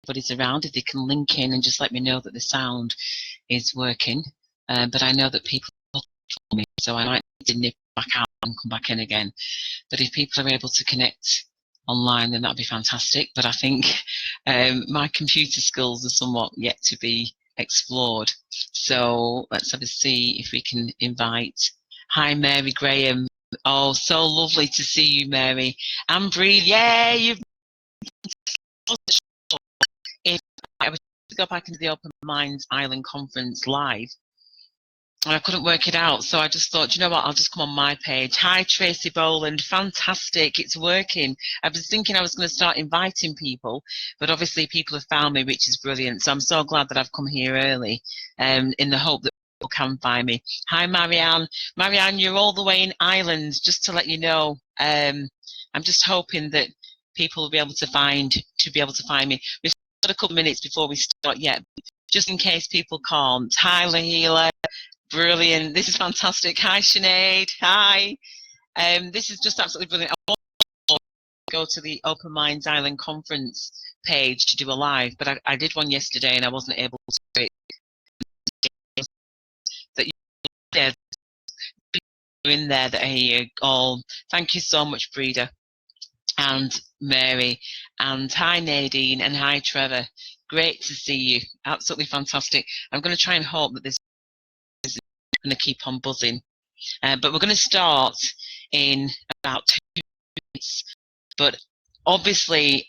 everybody's around, if they can link in and just let me know that the sound is working. But I know that people are for me, so I might need to nip back out and come back in again. But if people are able to connect online, then that'd be fantastic. But I think my computer skills are somewhat yet to be explored. So let's have a see if we can invite. Hi, Mary Graham. Oh, so lovely to see you, Mary. And Bree, yeah, you've. If I was to go back into the Open Minds Island Conference live, and I couldn't work it out, so I just thought, you know what, I'll just come on my page. Hi, Tracy Boland, fantastic, it's working. I was thinking I was going to start inviting people, but obviously people have found me, which is brilliant, so I'm so glad that I've come here early, in the hope that people can find me. Hi, Marianne. Marianne, you're all the way in Ireland, just to let you know. I'm just hoping that people will be able to find me. We've got a couple of minutes before we start yet, just in case people can't. Hi, Lahila. Brilliant. This is fantastic. Hi, Sinead. Hi. This is just absolutely brilliant. I want to go to the Open Minds Island Conference page to do a live, but I did one yesterday and I wasn't able to do it. That you're in there that I hear all. Thank you so much, Breda and Mary. And hi, Nadine. And hi, Trevor. Great to see you. Absolutely fantastic. I'm going to try and hope that this going to keep on buzzing, but we're going to start in about 2 minutes. But obviously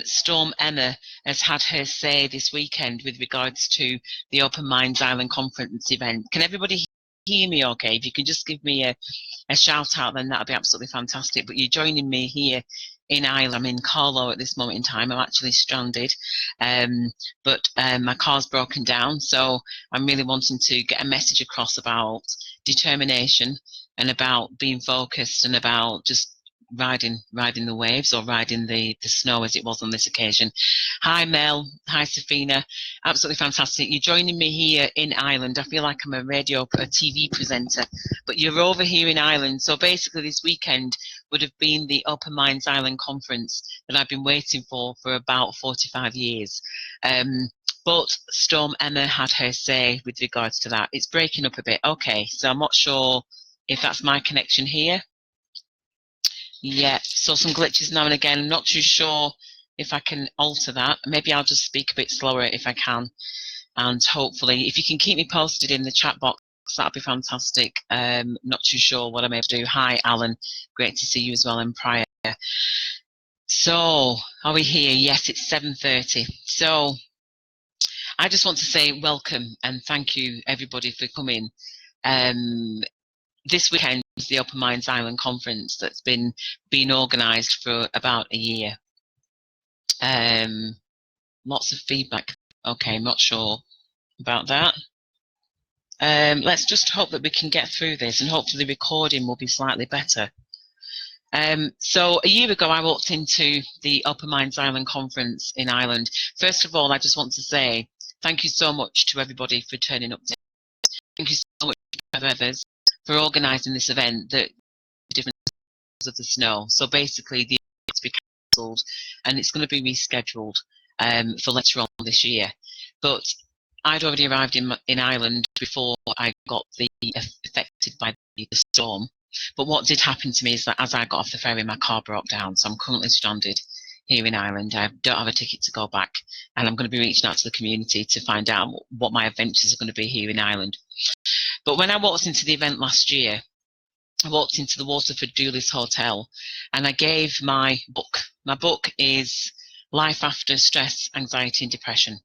Storm Emma has had her say this weekend with regards to the Open Minds Island Conference event. Can everybody hear me okay? If you can just give me a shout out, then that'd be absolutely fantastic. But you're joining me here in Ireland. I'm in Carlow at this moment in time. I'm actually stranded, but my car's broken down, so I'm really wanting to get a message across about determination and about being focused and about just riding the waves, or riding the snow as it was on this occasion. Hi, Mel. Hi, Safina. Absolutely fantastic. You're joining me here in Ireland. I feel like I'm a TV presenter, but you're over here in Ireland. So basically this weekend would have been the Open Minds Island Conference that I've been waiting for about 45 years. But Storm Emma had her say with regards to that. It's breaking up a bit. Okay, so I'm not sure if that's my connection here. Yeah, so some glitches now and again. I'm not too sure if I can alter that. Maybe I'll just speak a bit slower if I can. And hopefully, if you can keep me posted in the chat box, that'd be fantastic. Not too sure what I'm able to do. Hi, Alan. Great to see you as well in prior. So, are we here? Yes, it's 7:30. So, I just want to say welcome and thank you, everybody, for coming. This weekend is the Open Minds Island Conference that's been organised for about a year. Lots of feedback. Okay, I'm not sure about that. Let's just hope that we can get through this, and hopefully the recording will be slightly better. So a year ago, I walked into the Open Minds Island Conference in Ireland. First of all, I just want to say thank you so much to everybody for turning up. Thank you so much to others for organising this event, that different of the snow. So basically the event's been cancelled and it's going to be rescheduled for later on this year. But I'd already arrived in Ireland before I got affected by the storm. But what did happen to me is that as I got off the ferry, my car broke down. So I'm currently stranded here in Ireland. I don't have a ticket to go back, and I'm going to be reaching out to the community to find out what my adventures are going to be here in Ireland. But when I walked into the event last year, I walked into the Waterford Doolis Hotel and I gave my book. My book is Life After Stress, Anxiety and Depression.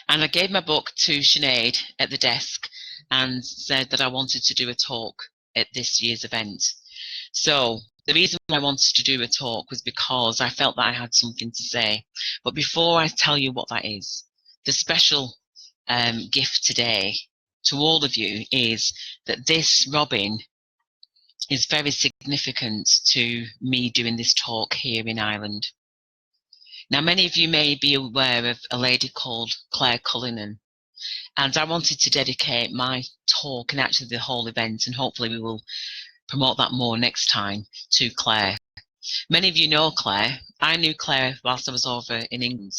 And I gave my book to Sinead at the desk and said that I wanted to do a talk at this year's event. So the reason I wanted to do a talk was because I felt that I had something to say. But before I tell you what that is, the special gift today to all of you is that this robin is very significant to me doing this talk here in Ireland. Now, many of you may be aware of a lady called Claire Cullinan, and I wanted to dedicate my talk and actually the whole event, and hopefully we will promote that more next time, to Claire. Many of you know Claire. I knew Claire whilst I was over in England.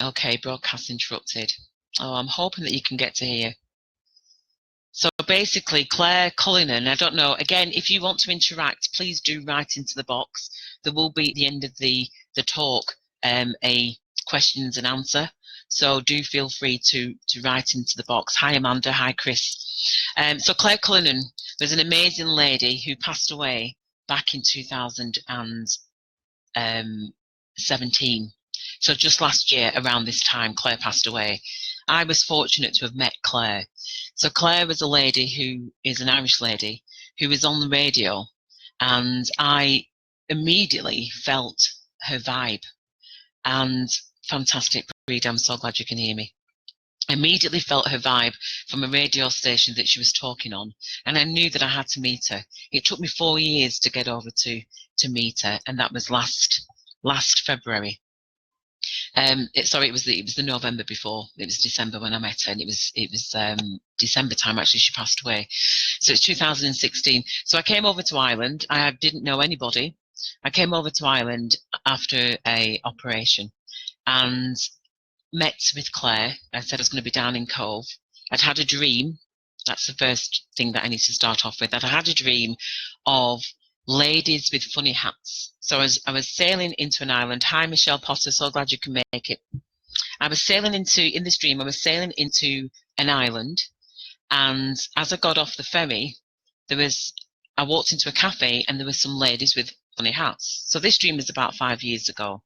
Okay, broadcast interrupted. Oh, I'm hoping that you can get to hear. So basically, Claire Cullinan, I don't know, again, if you want to interact, please do write into the box. There will be at the end of the talk a questions and answer. So do feel free to write into the box. Hi, Amanda. Hi, Chris. So Claire Cullinan was an amazing lady who passed away back in 2017. So just last year, around this time, Claire passed away. I was fortunate to have met Claire. So Claire was a lady who is an Irish lady who was on the radio, and I immediately felt her vibe. And fantastic, Reed, I'm so glad you can hear me. I immediately felt her vibe from a radio station that she was talking on, and I knew that I had to meet her. It took me 4 years to get over to meet her, and that was last February. Sorry, it was the November before. It was December when I met her, and it was December time actually she passed away. So it's 2016. So I came over to Ireland. I didn't know anybody. I came over to Ireland after a operation, and met with Claire. I said I was going to be down in Cove. I'd had a dream. That's the first thing that I need to start off with. That I had a dream of ladies with funny hats. So I was sailing into an island. Hi, Michelle Potter. So glad you can make it. I was sailing in this dream, I was sailing into an island. And as I got off the ferry, I walked into a cafe and there were some ladies with funny hats. So this dream was about 5 years ago.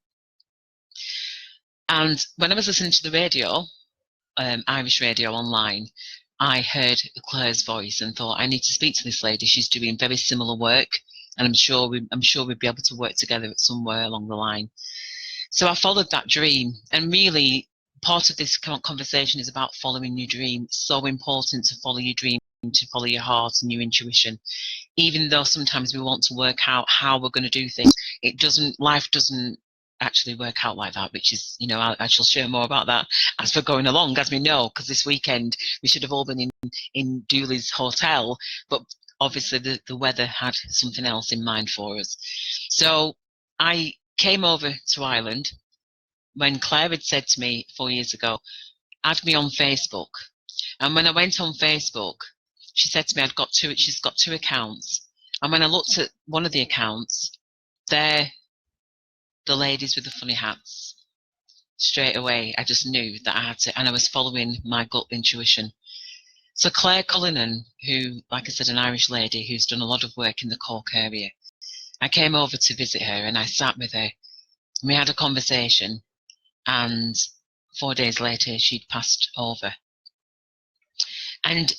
And when I was listening to the radio, Irish radio online, I heard Claire's voice and thought, I need to speak to this lady. She's doing very similar work, and I'm sure we'd be able to work together somewhere along the line. So I followed that dream, and really part of this conversation is about following your dream. It's so important to follow your dream, to follow your heart and your intuition. Even though sometimes we want to work out how we're going to do things, life doesn't actually work out like that, which is, I shall share more about that as we're going along, as we know, because this weekend we should have all been in Dooley's hotel, but obviously the weather had something else in mind for us. So I came over to Ireland when Claire had said to me 4 years ago, add me on Facebook. And when I went on Facebook, she said to me she's got two accounts. And when I looked at one of the accounts, they're the ladies with the funny hats. Straight away, I just knew that I had to, and I was following my gut intuition. So Claire Cullinan, who, like I said, an Irish lady who's done a lot of work in the Cork area, I came over to visit her and I sat with her. We had a conversation, and 4 days later, she'd passed over. And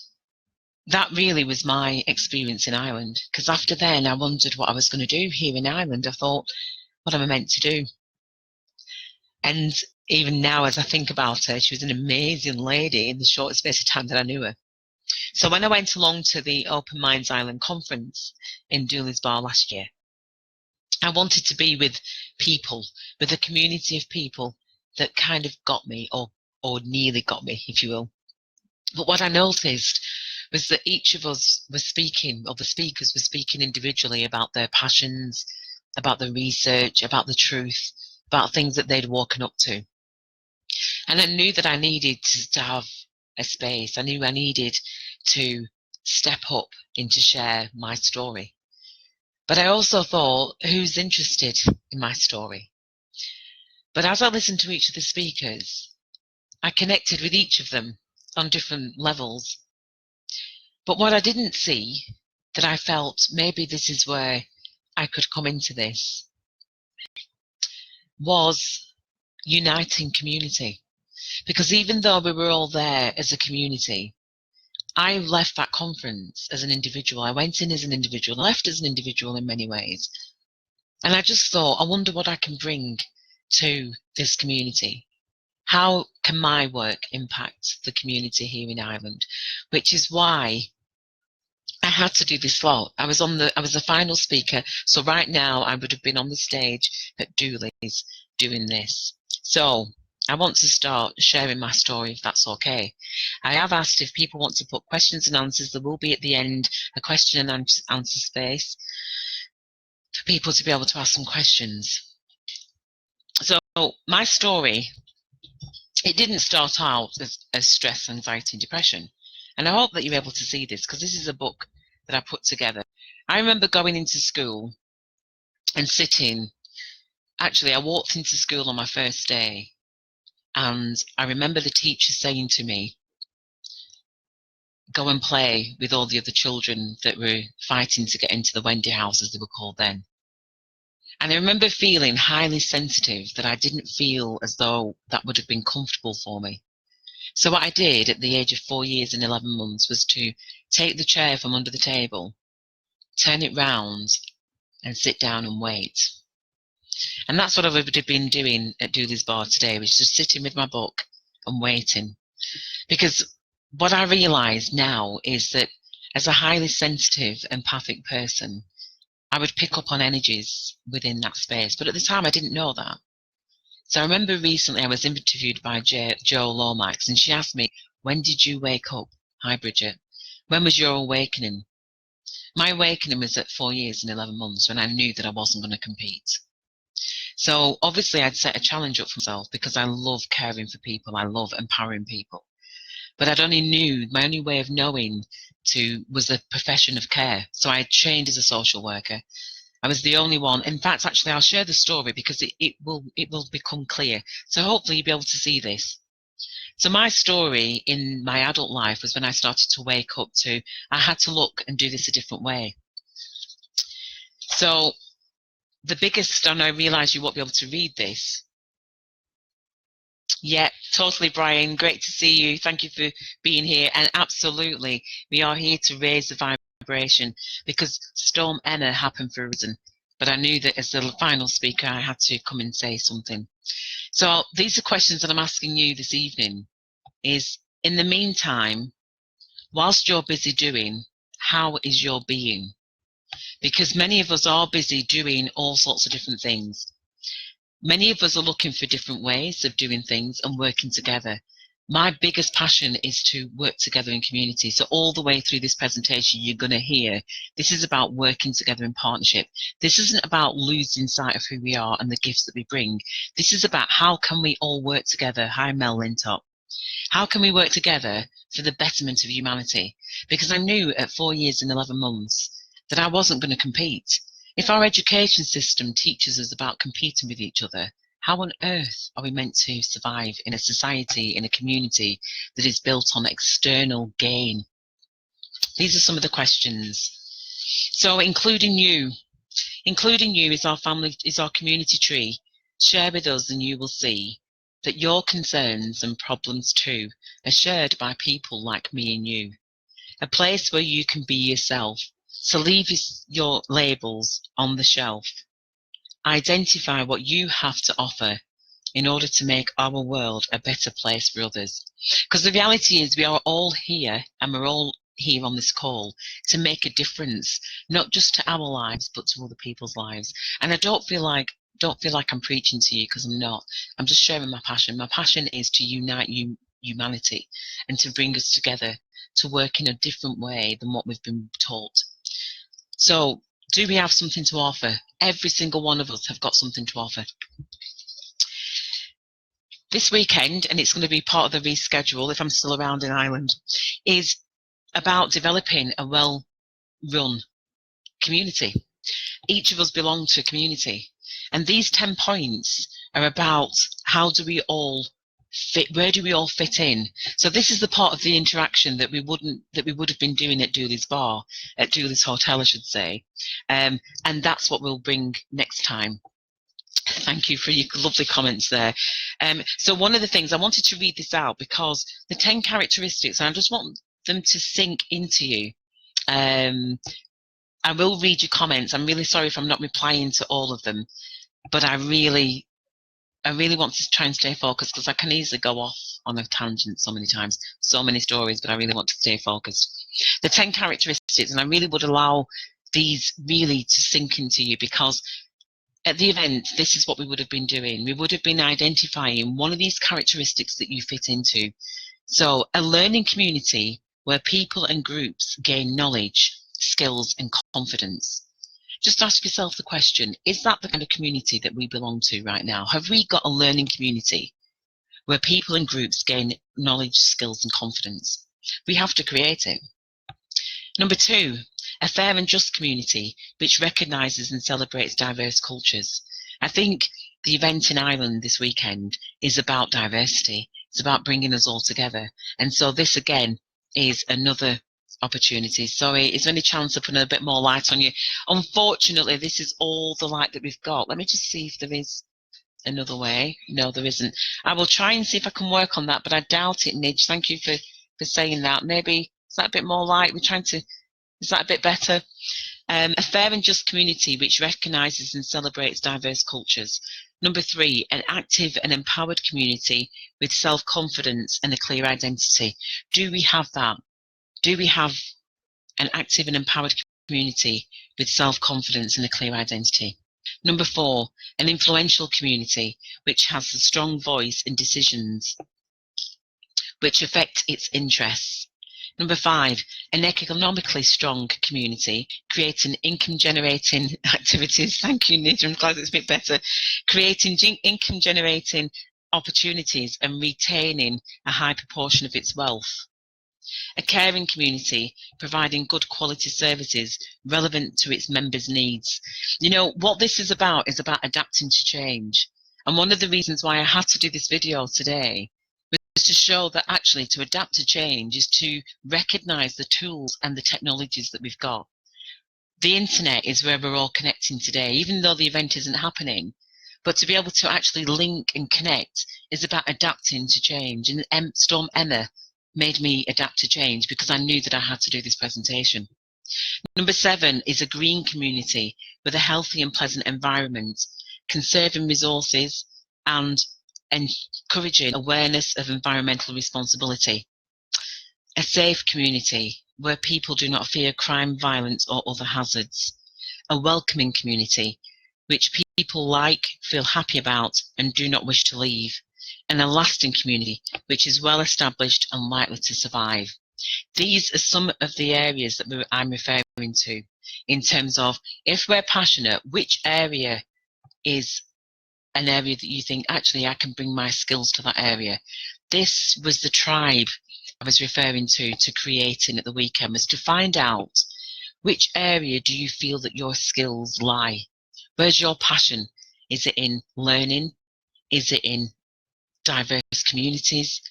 that really was my experience in Ireland, because after then I wondered what I was going to do here in Ireland. I thought, what am I meant to do? And even now, as I think about her, she was an amazing lady in the short space of time that I knew her. So when I went along to the Open Minds Island conference in Dooley's Bar last year, I wanted to be with people, with a community of people that kind of got me, or nearly got me, if you will. But what I noticed was that each of us was speaking, or the speakers were speaking individually about their passions, about the research, about the truth, about things that they'd woken up to. And I knew that I needed to have a space. I knew I needed to step up and to share my story. But I also thought, who's interested in my story? But as I listened to each of the speakers, I connected with each of them on different levels. But what I didn't see, that I felt maybe this is where I could come into this, was uniting community. Because even though we were all there as a community, I left that conference as an individual. I went in as an individual, left as an individual in many ways. And I just thought, I wonder what I can bring to this community. How can my work impact the community here in Ireland? Which is why I had to do this slot. I was the final speaker. So right now I would have been on the stage at Dooley's doing this. So I want to start sharing my story, if that's okay. I have asked if people want to put questions and answers. There will be at the end a question and answer space. for people to be able to ask some questions. So my story, it didn't start out as stress, anxiety, and depression. And I hope that you're able to see this, because this is a book that I put together. I remember going into school and sitting. Actually, I walked into school on my first day, and I remember the teacher saying to me, go and play with all the other children that were fighting to get into the Wendy house, as they were called then. And I remember feeling highly sensitive, that I didn't feel as though that would have been comfortable for me. So what I did at the age of 4 years and 11 months was to take the chair from under the table, turn it round, and sit down and wait. And that's what I would have been doing at Dooley's Bar today, was just sitting with my book and waiting. Because what I realise now is that as a highly sensitive, empathic person, I would pick up on energies within that space. But at the time, I didn't know that. So I remember recently I was interviewed by Jo Lomax, and she asked me, when did you wake up? Hi, Bridget. When was your awakening? My awakening was at 4 years and 11 months, when I knew that I wasn't going to compete. So obviously I'd set a challenge up for myself, because I love caring for people. I love empowering people. But my only way of knowing was the profession of care. So I trained as a social worker. I was the only one. In fact, actually, I'll share the story, because it will become clear. So hopefully you'll be able to see this. So my story in my adult life was when I started to wake up to, I had to look and do this a different way. So the biggest, and I realise you won't be able to read this. Yeah, totally, Brian. Great to see you. Thank you for being here. And absolutely, we are here to raise the vibration, because Storm Emma happened for a reason. But I knew that as the final speaker, I had to come and say something. So these are questions that I'm asking you this evening. Is, in the meantime, whilst you're busy doing, how is your being? Because many of us are busy doing all sorts of different things. Many of us are looking for different ways of doing things and working together. My biggest passion is to work together in community. So all the way through this presentation, you're going to hear this is about working together in partnership. This isn't about losing sight of who we are and the gifts that we bring. This is about how can we all work together. Hi, Mel Lintop. How can we work together for the betterment of humanity? Because I knew at 4 years and 11 months that I wasn't going to compete. If our education system teaches us about competing with each other, how on earth are we meant to survive in a society, in a community that is built on external gain? These are some of the questions. So including you is our family, is our community tree. Share with us and you will see that your concerns and problems too are shared by people like me and you. A place where you can be yourself. So leave your labels on the shelf. Identify what you have to offer in order to make our world a better place for others. Because the reality is we are all here, and we're all here on this call to make a difference, not just to our lives, but to other people's lives. And I don't feel like I'm preaching to you, because I'm not. I'm just sharing my passion. My passion is to unite humanity and to bring us together to work in a different way than what we've been taught. So, do we have something to offer? Every single one of us have got something to offer. This weekend, and it's going to be part of the reschedule if I'm still around in Ireland, is about developing a well-run community. Each of us belong to a community. And these 10 points are about how do we all fit, where do we all fit in? So this is the part of the interaction that we would have been doing at Dooley's Bar, at Dooley's Hotel, I should say. And that's what we'll bring next time. Thank you for your lovely comments there. So one of the things, I wanted to read this out because the 10 characteristics, and I just want them to sink into you. I will read your comments. I'm really sorry if I'm not replying to all of them, but I really want to try and stay focused, because I can easily go off on a tangent so many times, so many stories, but I really want to stay focused. The 10 characteristics, and I really would allow these really to sink into you, because at the event, this is what we would have been doing. We would have been identifying one of these characteristics that you fit into. So a learning community where people and groups gain knowledge, skills, and confidence. just ask yourself the question, is that the kind of community that we belong to right now? Have we got a learning community where people and groups gain knowledge, skills and confidence? We have to create it. Number 2, a fair and just community which recognises and celebrates diverse cultures. I think the event in Ireland this weekend is about diversity. It's about bringing us all together. And so this again is another opportunity. Sorry, is there any chance of putting a bit more light on you? Unfortunately, this is all the light that we've got. Let me just see if there is another way. No, there isn't. I will try and see if I can work on that, but I doubt it, Nidge. Thank you for saying that. Maybe, is that a bit more light? Is that a bit better? A fair and just community which recognises and celebrates diverse cultures. Number 3, an active and empowered community with self-confidence and a clear identity. Do we have that? Do we have an active and empowered community with self-confidence and a clear identity? Number 4, an influential community which has a strong voice in decisions which affect its interests. Number 5, an economically strong community, creating income-generating activities. Thank you, Nidra. I'm glad it's a bit better. Creating income-generating opportunities and retaining a high proportion of its wealth. A caring community, providing good quality services relevant to its members' needs. You know, what this is about adapting to change. And one of the reasons why I had to do this video today was to show that actually to adapt to change is to recognise the tools and the technologies that we've got. The internet is where we're all connecting today, even though the event isn't happening. But to be able to actually link and connect is about adapting to change. And Storm Emma made me adapt to change because I knew that I had to do this presentation. Number 7 is a green community with a healthy and pleasant environment, conserving resources and encouraging awareness of environmental responsibility. A safe community where people do not fear crime, violence or other hazards. A welcoming community which people like, feel happy about and do not wish to leave. And a lasting community which is well established and likely to survive. These are some of the areas that I'm referring to in terms of, if we're passionate, which area is an area that you think, actually, I can bring my skills to that area. This was the tribe I was referring to creating at the weekend, was to find out which area do you feel that your skills lie? Where's your passion? Is it in learning? Is it in diverse communities?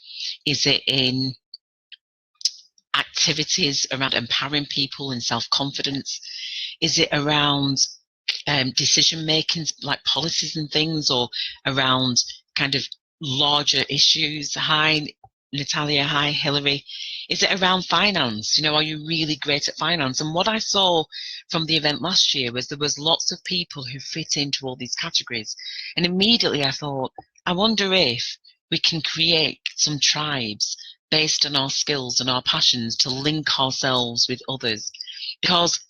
Is it in activities around empowering people and self-confidence? Is it around decision making, like policies and things, or around kind of larger issues? Hi Natalia, hi Hillary. Is it around finance? You know, are you really great at finance? And what I saw from the event last year was there was lots of people who fit into all these categories, and immediately I thought, I wonder if we can create some tribes based on our skills and our passions to link ourselves with others. Because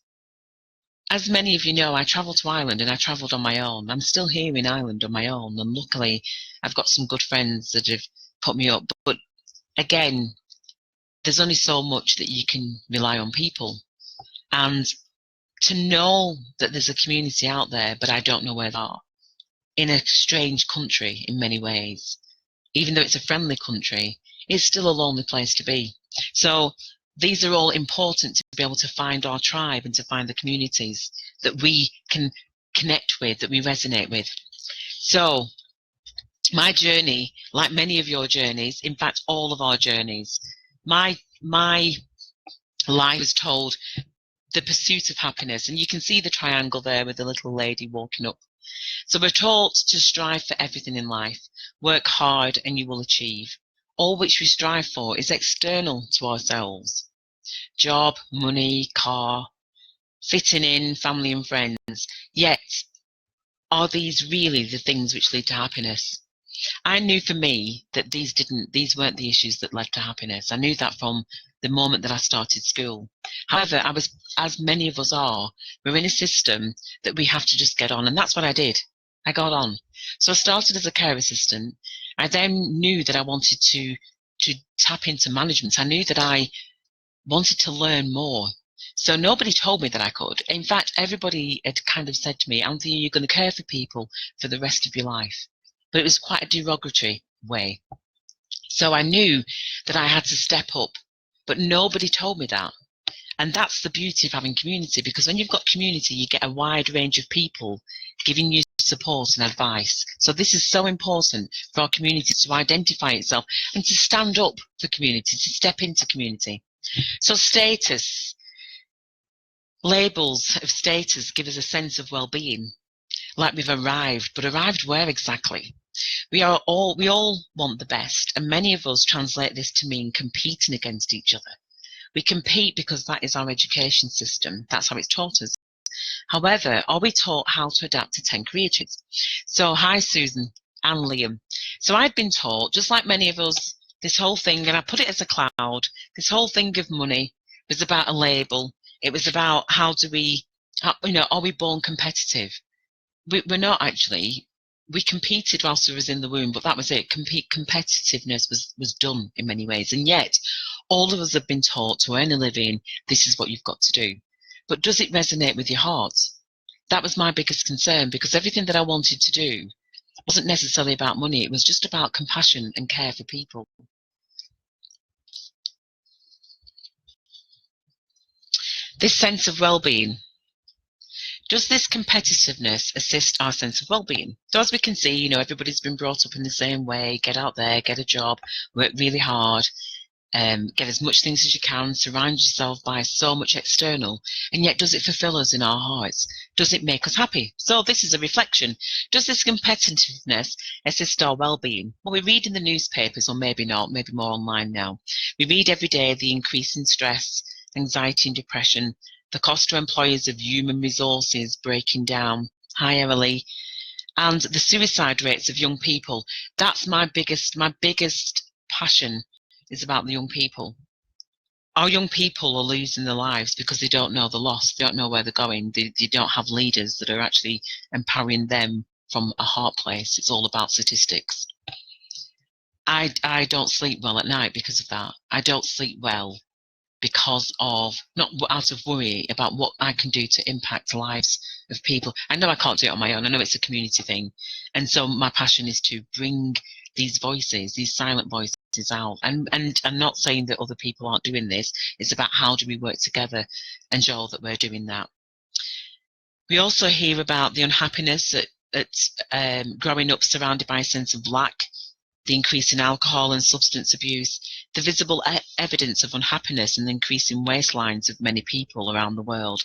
as many of you know, I travelled to Ireland and I travelled on my own. I'm still here in Ireland on my own, and luckily I've got some good friends that have put me up. But again, there's only so much that you can rely on people. And to know that there's a community out there, but I don't know where they are, in a strange country in many ways, even though it's a friendly country, it's still a lonely place to be. So these are all important to be able to find our tribe and to find the communities that we can connect with, that we resonate with. So my journey, like many of your journeys, in fact, all of our journeys, my life was told the pursuit of happiness. And you can see the triangle there with the little lady walking up. So we're taught to strive for everything in life. Work hard and you will achieve. All which we strive for is external to ourselves. Job, money, car, fitting in, family and friends. Yet, are these really the things which lead to happiness? I knew for me that these weren't the issues that led to happiness. I knew that from the moment that I started school. However, I was, as many of us are, we're in a system that we have to just get on, and that's what I did. I got on. So I started as a care assistant. I then knew that I wanted to tap into management. I knew that I wanted to learn more. So nobody told me that I could. In fact, everybody had kind of said to me, Anthony, you're going to care for people for the rest of your life. But it was quite a derogatory way. So I knew that I had to step up, but nobody told me that. And that's the beauty of having community, because when you've got community, you get a wide range of people giving you support and advice. So this is so important for our community to identify itself and to stand up for community, to step into community. So status, labels of status give us a sense of well-being, like we've arrived, but arrived where exactly? We all want the best, and many of us translate this to mean competing against each other. We compete because that is our education system. That's how it's taught us. However, are we taught how to adapt to 10 career changes? So, hi, Susan and Liam. So I'd been taught, just like many of us, this whole thing, and I put it as a cloud, this whole thing of money was about a label. It was about how do we, are we born competitive? We're not actually. We competed whilst we was in the womb, but that was it. Competitiveness was done in many ways. And yet, all of us have been taught to earn a living, this is what you've got to do. But does it resonate with your heart? That was my biggest concern, because everything that I wanted to do wasn't necessarily about money. It was just about compassion and care for people. This sense of well-being. Does this competitiveness assist our sense of well-being? So as we can see, everybody's been brought up in the same way. Get out there, get a job, work really hard, get as much things as you can, surround yourself by so much external, and yet does it fulfill us in our hearts? Does it make us happy? So this is a reflection. Does this competitiveness assist our well-being? Well, we read in the newspapers, or maybe not, maybe more online now. We read every day the increase in stress, anxiety and depression, the cost to employers of human resources breaking down higherly, and the suicide rates of young people. That's my biggest passion, is about the young people. Our young people are losing their lives because they don't know the loss, they don't know where they're going, they don't have leaders that are actually empowering them from a heart place. It's all about statistics. I don't sleep well at night because of that. I don't sleep well because of, not out of worry about what I can do to impact lives of people. I know I can't do it on my own. I know it's a community thing. And so my passion is to bring these voices, these silent voices out. And I'm not saying that other people aren't doing this. It's about how do we work together and show that we're doing that. We also hear about the unhappiness at growing up surrounded by a sense of lack, the increase in alcohol and substance abuse, the visible evidence of unhappiness and the increasing waistlines of many people around the world.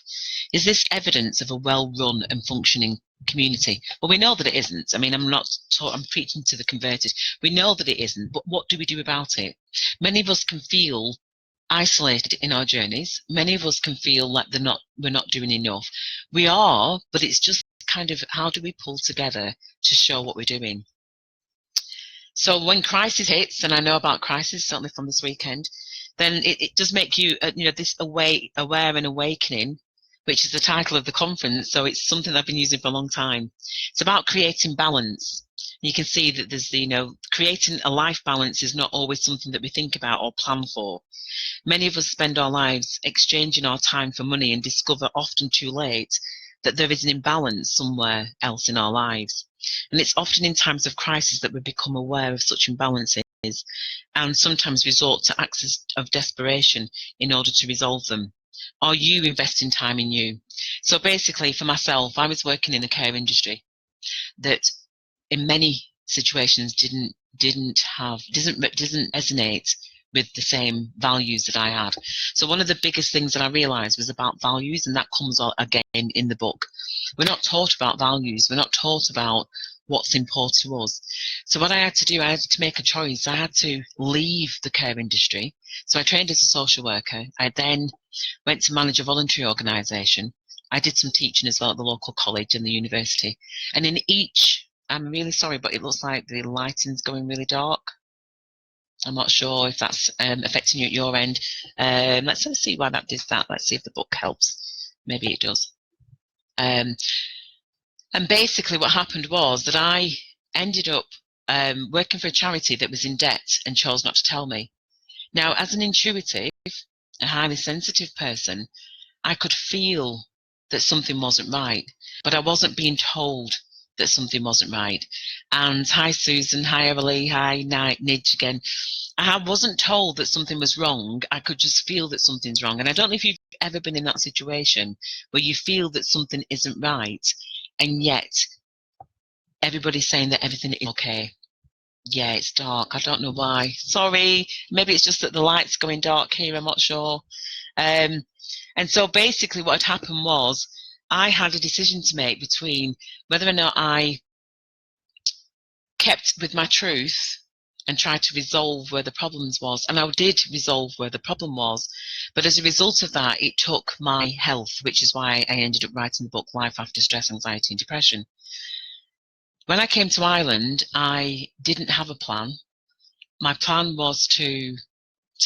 Is this evidence of a well-run and functioning community? Well, we know that it isn't. I mean, I'm preaching to the converted. We know that it isn't, but what do we do about it? Many of us can feel isolated in our journeys. Many of us can feel like we're not doing enough. We are, but it's just kind of, how do we pull together to show what we're doing? So when crisis hits, and I know about crisis certainly from this weekend, then it does make you, this aware and awakening, which is the title of the conference. So it's something I've been using for a long time. It's about creating balance. You can see that there's, creating a life balance is not always something that we think about or plan for. Many of us spend our lives exchanging our time for money and discover often too late that there is an imbalance somewhere else in our lives. And it's often in times of crisis that we become aware of such imbalances and sometimes resort to acts of desperation in order to resolve them. Are you investing time in you? So basically, for myself, I was working in the care industry that in many situations didn't resonate with the same values that I had. So one of the biggest things that I realized was about values, and that comes out again in the book. We're not taught about values. We're not taught about what's important to us. So what I had to do, I had to make a choice. I had to leave the care industry. So I trained as a social worker. I then went to manage a voluntary organisation. I did some teaching as well at the local college and the university. And in each, I'm really sorry, but it looks like the lighting's going really dark. I'm not sure if that's affecting you at your end. Let's see why that does that. Let's see if the book helps. Maybe it does. And basically what happened was that I ended up working for a charity that was in debt and chose not to tell me. Now, as an intuitive, a highly sensitive person, I could feel that something wasn't right, but I wasn't being told that something wasn't right. And hi, Susan. Hi, Emily. Hi, Nidge again. I wasn't told that something was wrong. I could just feel that something's wrong. And I don't know if you've ever been in that situation where you feel that something isn't right, and yet everybody's saying that everything is okay. Yeah, it's dark. I don't know why. Sorry. Maybe it's just that the light's going dark here. I'm not sure. And so basically what had happened was I had a decision to make between whether or not I kept with my truth and tried to resolve where the problems was. And I did resolve where the problem was. But as a result of that, it took my health, which is why I ended up writing the book Life After Stress, Anxiety and Depression. When I came to Ireland, I didn't have a plan. My plan was to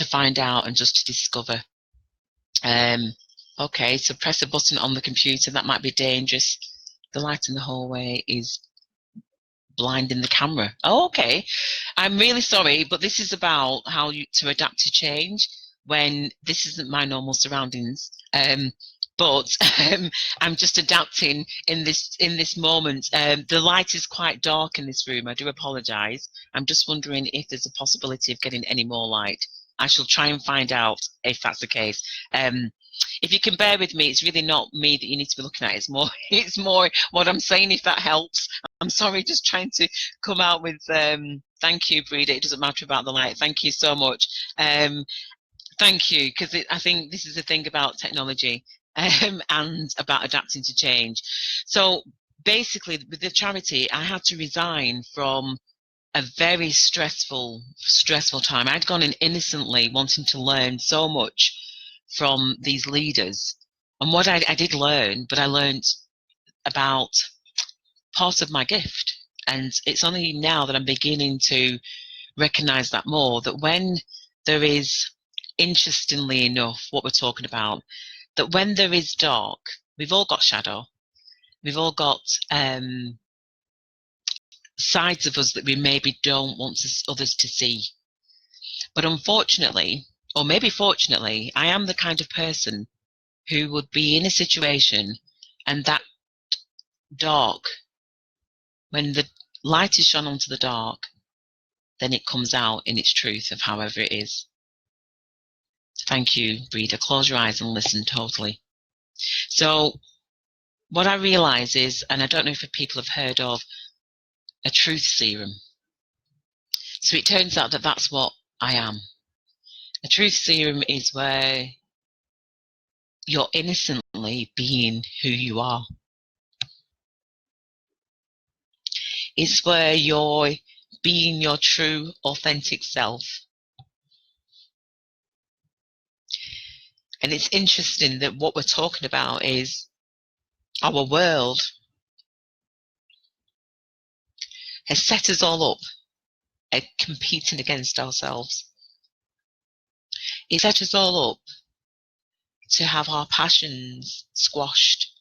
find out and just to discover. Okay, so press a button on the computer. That might be dangerous. The light in the hallway is blinding the camera. Oh, okay. I'm really sorry, but this is about how to adapt to change when this isn't my normal surroundings. But I'm just adapting in this moment. The light is quite dark in this room. I do apologise. I'm just wondering if there's a possibility of getting any more light. I shall try and find out if that's the case. If you can bear with me, it's really not me that you need to be looking at. It's more what I'm saying, if that helps. I'm sorry, just trying to come out with thank you, Breda. It doesn't matter about the light. Thank you so much. Thank you, because I think this is the thing about technology and about adapting to change. So basically, with the charity, I had to resign from a very stressful time. I'd gone in innocently wanting to learn so much from these leaders. And what I did learn, but I learned about part of my gift. And it's only now that I'm beginning to recognize that more, that when there is, interestingly enough, what we're talking about, that when there is dark, we've all got shadow. We've all got sides of us that we maybe don't want others to see. But unfortunately, or maybe fortunately, I am the kind of person who would be in a situation and that dark, when the light is shone onto the dark, then it comes out in its truth of however it is. Thank you, Breda. Close your eyes and listen totally. So what I realise is, and I don't know if people have heard of a truth serum. So it turns out that that's what I am. A truth serum is where you're innocently being who you are. It's where you're being your true, authentic self. And it's interesting that what we're talking about is our world has set us all up at competing against ourselves. It set us all up to have our passions squashed,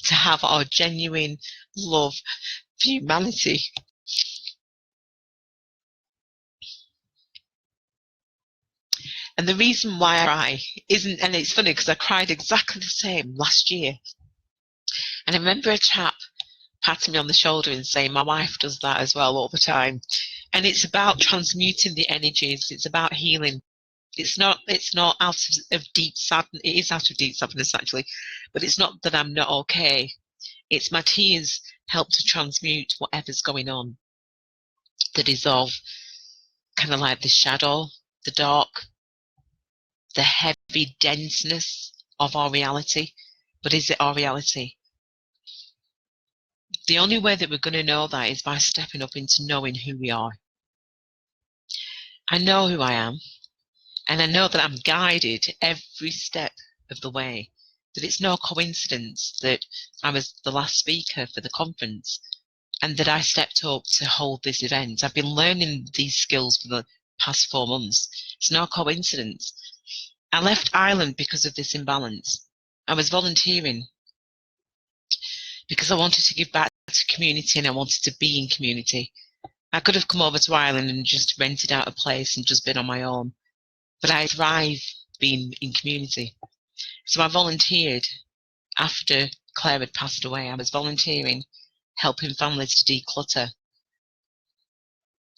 to have our genuine love for humanity. And the reason why I cry isn't, and it's funny because I cried exactly the same last year. And I remember a chap patting me on the shoulder and saying, my wife does that as well all the time. And it's about transmuting the energies. It's about healing. It's not out of deep sadness. It is out of deep sadness, actually. But it's not that I'm not okay. It's my tears help to transmute whatever's going on that is of kind of like the shadow, the dark, the heavy denseness of our reality. But is it our reality? The only way that we're going to know that is by stepping up into knowing who we are. I know who I am, and I know that I'm guided every step of the way, that it's no coincidence that I was the last speaker for the conference and that I stepped up to hold this event. I've been learning these skills for the past 4 months. It's no coincidence. I left Ireland because of this imbalance. I was volunteering because I wanted to give back to community and I wanted to be in community. I could have come over to Ireland and just rented out a place and just been on my own, but I thrive being in community. So I volunteered after Claire had passed away. I was volunteering, helping families to declutter.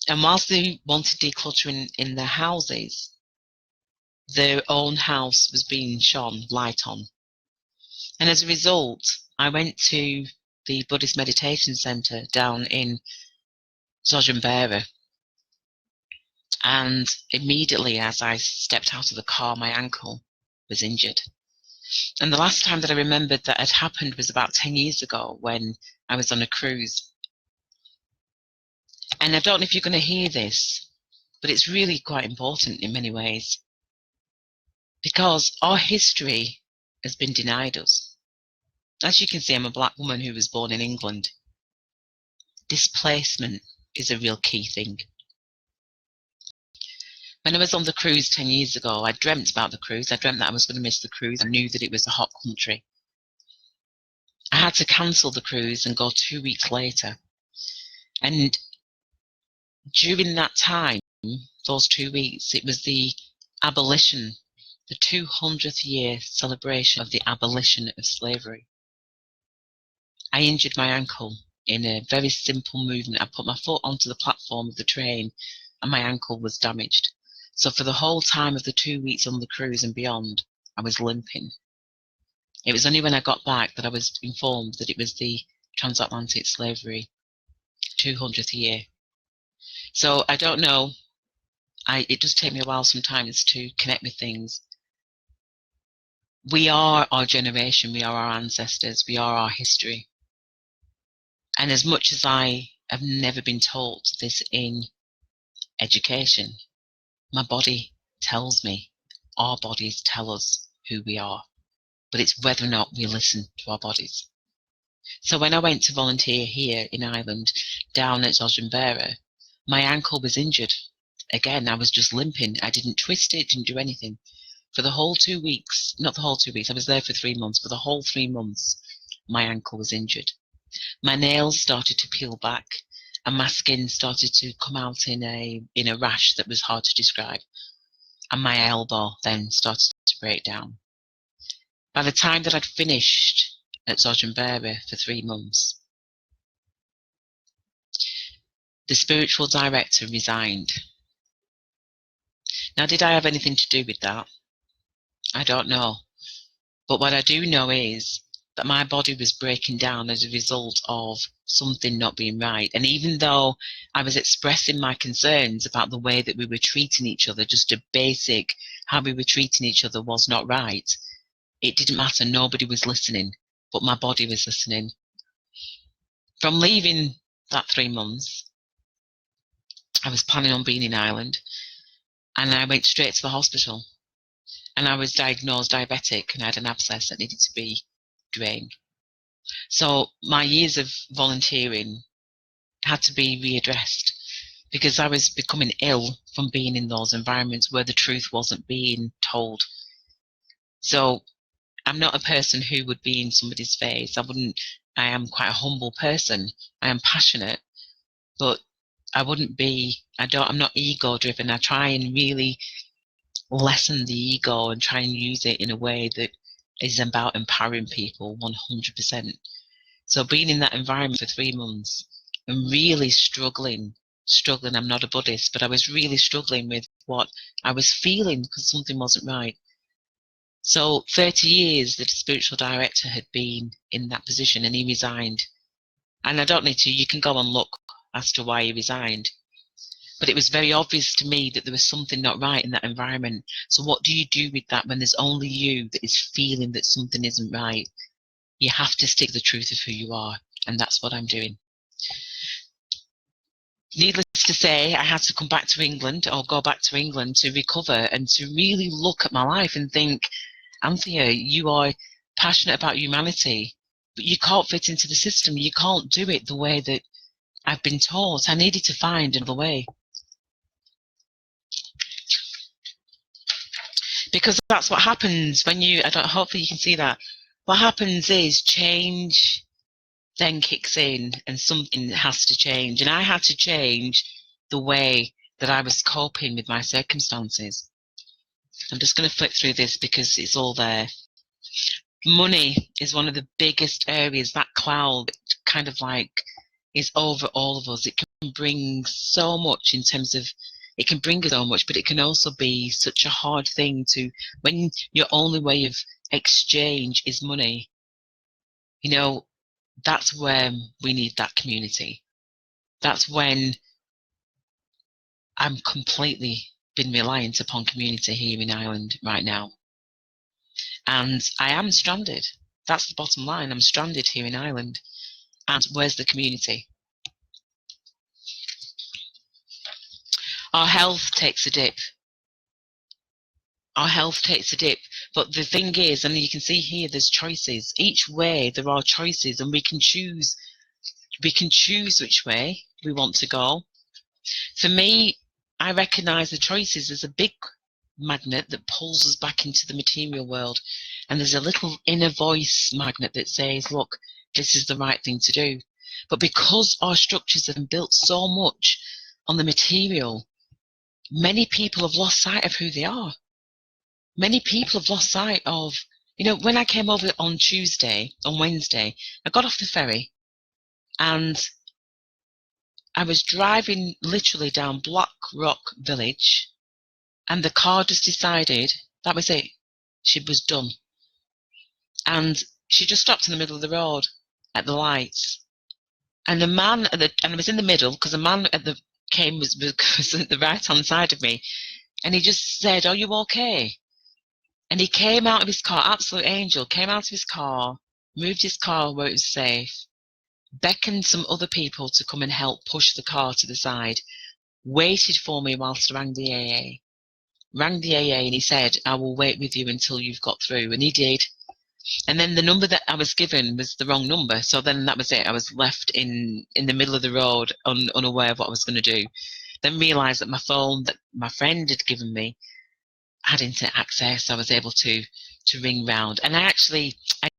And whilst they wanted decluttering in their houses, their own house was being shone light on. And as a result, I went to the Buddhist meditation centre down in Zojambera. And immediately as I stepped out of the car, my ankle was injured. And the last time that I remembered that had happened was about 10 years ago when I was on a cruise. And I don't know if you're going to hear this, but it's really quite important in many ways, because our history has been denied us. As you can see, I'm a black woman who was born in England. Displacement is a real key thing. When I was on the cruise 10 years ago, I dreamt about the cruise. I dreamt that I was going to miss the cruise. I knew that it was a hot country. I had to cancel the cruise and go 2 weeks later. And during that time, those 2 weeks, it was the abolition, the 200th year celebration of the abolition of slavery. I injured my ankle in a very simple movement. I put my foot onto the platform of the train and my ankle was damaged. So for the whole time of the 2 weeks on the cruise and beyond, I was limping. It was only when I got back that I was informed that it was the transatlantic slavery 200th year. So I don't know. It does take me a while sometimes to connect with things. We are our generation. We are our ancestors. We are our history. And as much as I have never been taught this in education, my body tells me, our bodies tell us who we are. But it's whether or not we listen to our bodies. So when I went to volunteer here in Ireland, down at Zojambera, my ankle was injured. Again, I was just limping. I didn't twist it, didn't do anything. For the whole 2 weeks, not the whole 2 weeks, I was there for 3 months. For the whole 3 months, my ankle was injured. My nails started to peel back and my skin started to come out in a rash that was hard to describe. And my elbow then started to break down. By the time that I'd finished at Zojambera for 3 months, the spiritual director resigned. Now, did I have anything to do with that? I don't know. But what I do know is that my body was breaking down as a result of something not being right. And even though I was expressing my concerns about the way that we were treating each other, just a basic how we were treating each other was not right, it didn't matter. Nobody was listening, but my body was listening. From leaving that 3 months, I was planning on being in Ireland, and I went straight to the hospital. And I was diagnosed diabetic, and I had an abscess that needed to be drained. So my years of volunteering had to be readdressed because I was becoming ill from being in those environments where the truth wasn't being told. So I'm not a person who would be in somebody's face. I am quite a humble person. I am passionate, but I'm not ego driven. I try and really lessen the ego and try and use it in a way that is about empowering people 100%. So being in that environment for 3 months and really struggling, I'm not a Buddhist, but I was really struggling with what I was feeling because something wasn't right. So 30 years the spiritual director had been in that position and he resigned. And I don't need to, you can go and look as to why he resigned. But it was very obvious to me that there was something not right in that environment. So what do you do with that when there's only you that is feeling that something isn't right? You have to stick to the truth of who you are. And that's what I'm doing. Needless to say, I had to come back to England or go back to England to recover and to really look at my life and think, Anthea, you are passionate about humanity, but you can't fit into the system. You can't do it the way that I've been taught. I needed to find another way. Because that's what happens when hopefully you can see that. What happens is change then kicks in and something has to change. And I had to change the way that I was coping with my circumstances. I'm just going to flip through this because it's all there. Money is one of the biggest areas. That cloud kind of like is over all of us. It can bring so much in terms of, it can bring us so much, but it can also be such a hard thing to, when your only way of exchange is money, you know, that's when we need that community. That's when I'm completely been reliant upon community here in Ireland right now. And I am stranded. That's the bottom line. I'm stranded here in Ireland. And where's the community? Our health takes a dip. Our health takes a dip. But the thing is, and you can see here, there's choices. Each way there are choices, and we can choose which way we want to go. For me, I recognise the choices as a big magnet that pulls us back into the material world. And there's a little inner voice magnet that says, look, this is the right thing to do. But because our structures have been built so much on the material, many people have lost sight of who they are. Many people have lost sight of, you know, when I came over on Wednesday, I got off the ferry and I was driving literally down Black Rock Village, and the car just decided that was it. She was done. And she just stopped in the middle of the road at the lights. And the man and I was in the middle because the man at the was at the right hand side of me, and he just said, "Are you okay?" And he came out of his car, absolute angel, came out of his car, moved his car where it was safe, beckoned some other people to come and help push the car to the side, waited for me whilst I rang the AA. Rang the AA and he said, I will wait with you until you've got through. And he did. And then the number that I was given was the wrong number. So then that was it. I was left in the middle of the road, unaware of what I was going to do. Then realised that my phone that my friend had given me had internet access. I was able to ring round. And I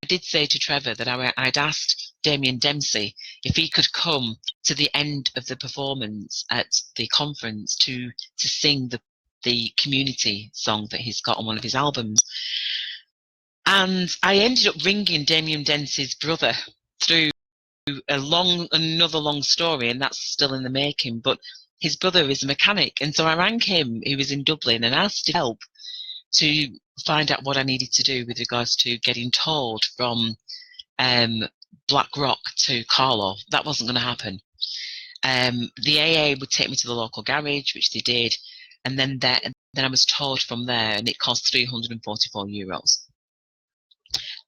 did say to Trevor that I'd asked Damien Dempsey if he could come to the end of the performance at the conference to sing the community song that he's got on one of his albums. And I ended up ringing Damien Dempsey's brother through another long story, and that's still in the making, but his brother is a mechanic. And so I rang him, who was in Dublin, and asked him help to find out what I needed to do with regards to getting towed from Black Rock to Carlow. That wasn't going to happen. The AA would take me to the local garage, which they did, and then I was towed from there, and it cost €344.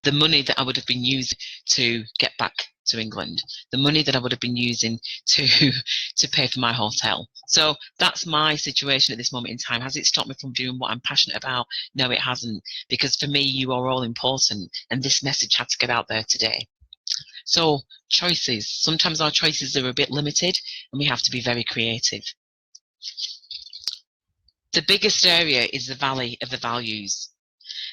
The money that I would have been using to get back to England, the money that I would have been using to pay for my hotel. So that's my situation at this moment in time. Has it stopped me from doing what I'm passionate about? No, it hasn't, because for me, you are all important, and this message had to get out there today. So choices. Sometimes our choices are a bit limited, and we have to be very creative. The biggest area is the Valley of the Values.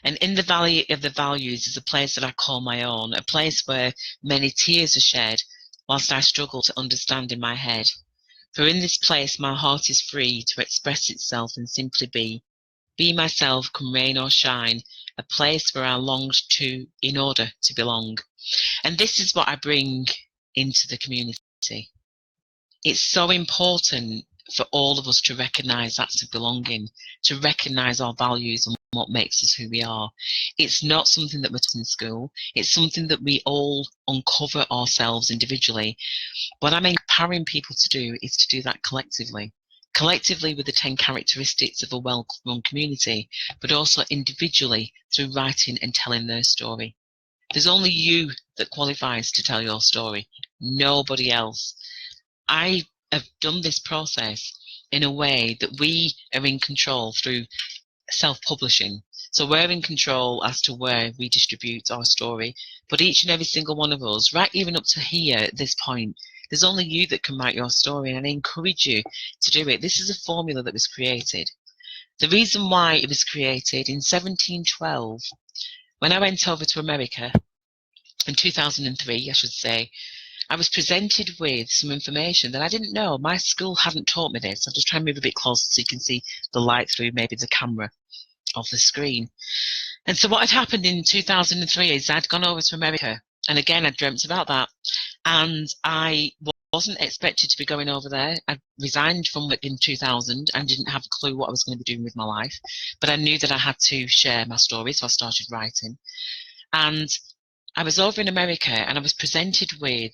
And in the Valley of the Values is a place that I call my own, a place where many tears are shed whilst I struggle to understand in my head. For in this place my heart is free to express itself and simply be myself, come rain or shine, a place where I longed to in order to belong. And this is what I bring into the community. It's so important for all of us to recognise that's a belonging, to recognise our values and what makes us who we are. It's not something that we're taught in school. It's something that we all uncover ourselves individually. What I'm empowering people to do is to do that collectively with the 10 characteristics of a well-run community, but also individually through writing and telling their story. There's only you that qualifies to tell your story, nobody else. I have done this process in a way that we are in control through self-publishing. So we're in control as to where we distribute our story, but each and every single one of us, right even up to here at this point, there's only you that can write your story, and I encourage you to do it. This is a formula that was created. The reason why it was created in 1712, when I went over to America in 2003, I should say, I was presented with some information that I didn't know. My school hadn't taught me this. I'll just try and move a bit closer so you can see the light through maybe the camera of the screen. And so what had happened in 2003 is I'd gone over to America, and again I dreamt about that, and I wasn't expected to be going over there. I resigned from work in 2000 and didn't have a clue what I was going to be doing with my life, but I knew that I had to share my story, so I started writing. And I was over in America, and I was presented with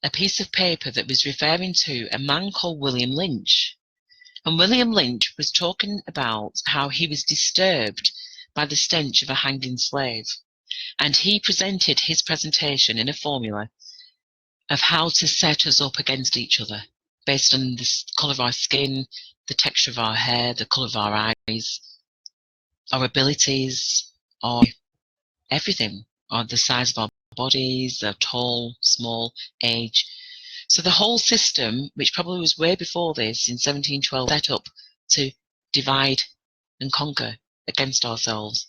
a piece of paper that was referring to a man called William Lynch. And William Lynch was talking about how he was disturbed by the stench of a hanging slave. And he presented his presentation in a formula of how to set us up against each other based on the colour of our skin, the texture of our hair, the colour of our eyes, our abilities, or everything, or the size of our bodies, tall, small, age. So the whole system, which probably was way before this, in 1712, set up to divide and conquer against ourselves.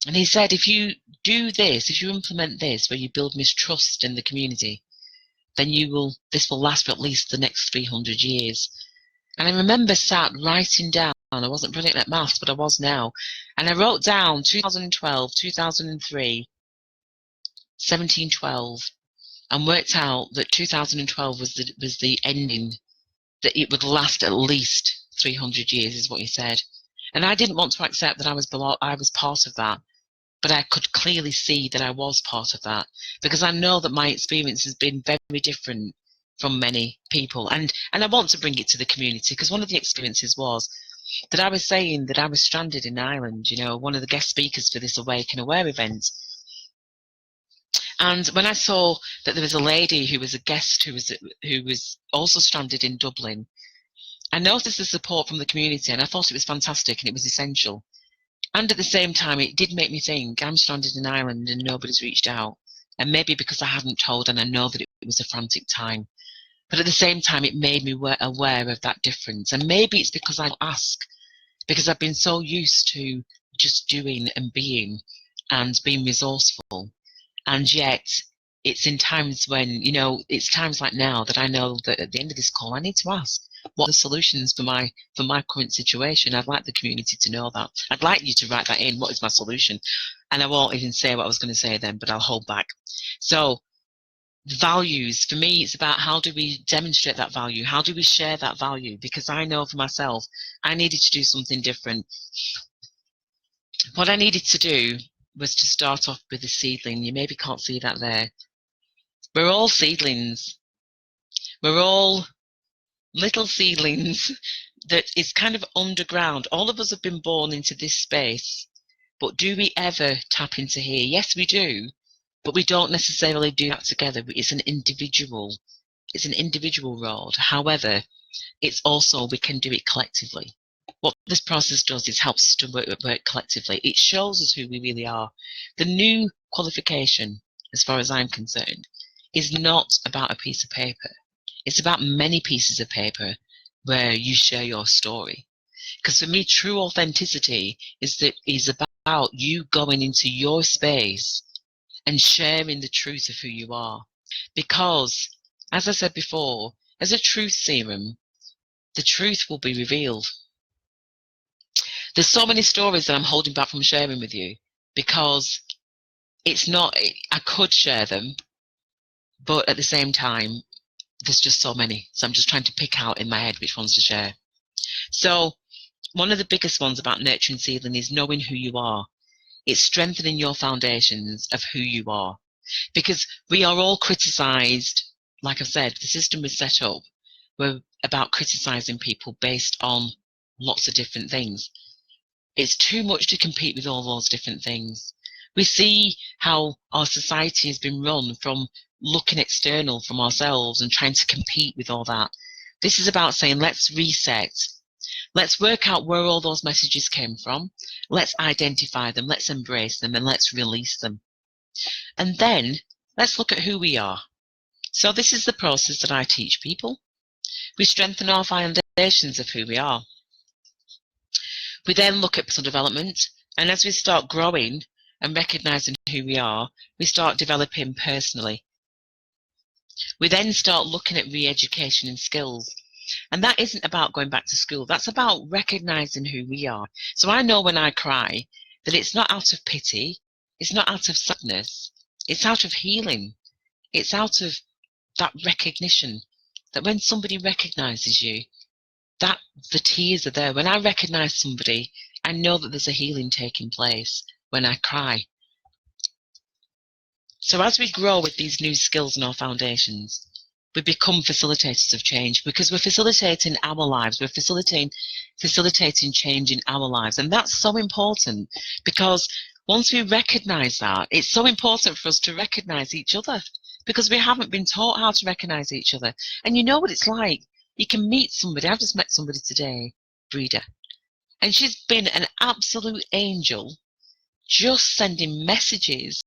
And he said, if you do this, if you implement this, where you build mistrust in the community, then this will last for at least the next 300 years. And I remember sat writing down, I wasn't brilliant at maths, but I was now, and I wrote down 2012, 2003, 1712, and worked out that 2012 was the ending, that it would last at least 300 years, is what he said. And I didn't want to accept that I was part of that, but I could clearly see that I was part of that, because I know that my experience has been very different from many people. And I want to bring it to the community, because one of the experiences was that I was saying that I was stranded in Ireland, one of the guest speakers for this Awake and Aware event. And when I saw that there was a lady who was a guest who was also stranded in Dublin, I noticed the support from the community, and I thought it was fantastic and it was essential. And at the same time, it did make me think, I'm stranded in Ireland and nobody's reached out. And maybe because I hadn't told, and I know that it was a frantic time. But at the same time, it made me aware of that difference. And maybe it's because I ask, because I've been so used to just doing and being resourceful. And yet, it's in times when, it's times like now that I know that at the end of this call, I need to ask, what are the solutions for my current situation? I'd like the community to know that. I'd like you to write that in. What is my solution? And I won't even say what I was going to say then, but I'll hold back. So values, for me, it's about how do we demonstrate that value? How do we share that value? Because I know for myself, I needed to do something different. What I needed to do was to start off with a seedling. You maybe can't see that there. We're all seedlings. We're all little seedlings that is kind of underground. All of us have been born into this space, but do we ever tap into here? Yes, we do, but we don't necessarily do that together. It's an individual road. However, it's also, we can do it collectively. What this process does is helps us to work collectively. It shows us who we really are. The new qualification, as far as I'm concerned, is not about a piece of paper. It's about many pieces of paper where you share your story. Because for me, true authenticity is about you going into your space and sharing the truth of who you are. Because, as I said before, as a truth serum, the truth will be revealed. There's so many stories that I'm holding back from sharing with you, because I could share them, but at the same time, there's just so many. So I'm just trying to pick out in my head which ones to share. So one of the biggest ones about nurturing seedling is knowing who you are. It's strengthening your foundations of who you are, because we are all criticized. Like I've said, the system was set up. We're about criticizing people based on lots of different things. It's too much to compete with all those different things. We see how our society has been run from looking external from ourselves and trying to compete with all that. This is about saying, let's reset. Let's work out where all those messages came from. Let's identify them. Let's embrace them, and let's release them. And then let's look at who we are. So this is the process that I teach people. We strengthen our foundations of who we are. We then look at personal development, and as we start growing and recognizing who we are, we start developing personally. We then start looking at re-education and skills. And that isn't about going back to school. That's about recognizing who we are. So I know when I cry that it's not out of pity, it's not out of sadness, it's out of healing. It's out of that recognition, that when somebody recognizes you, that the tears are there. When I recognize somebody, I know that there's a healing taking place when I cry. So as we grow with these new skills in our foundations, we become facilitators of change, because we're facilitating our lives. We're facilitating change in our lives. And that's so important, because once we recognize that, it's so important for us to recognize each other, because we haven't been taught how to recognize each other. And you know what it's like. You can meet somebody. I've just met somebody today, Breda, and she's been an absolute angel, just sending messages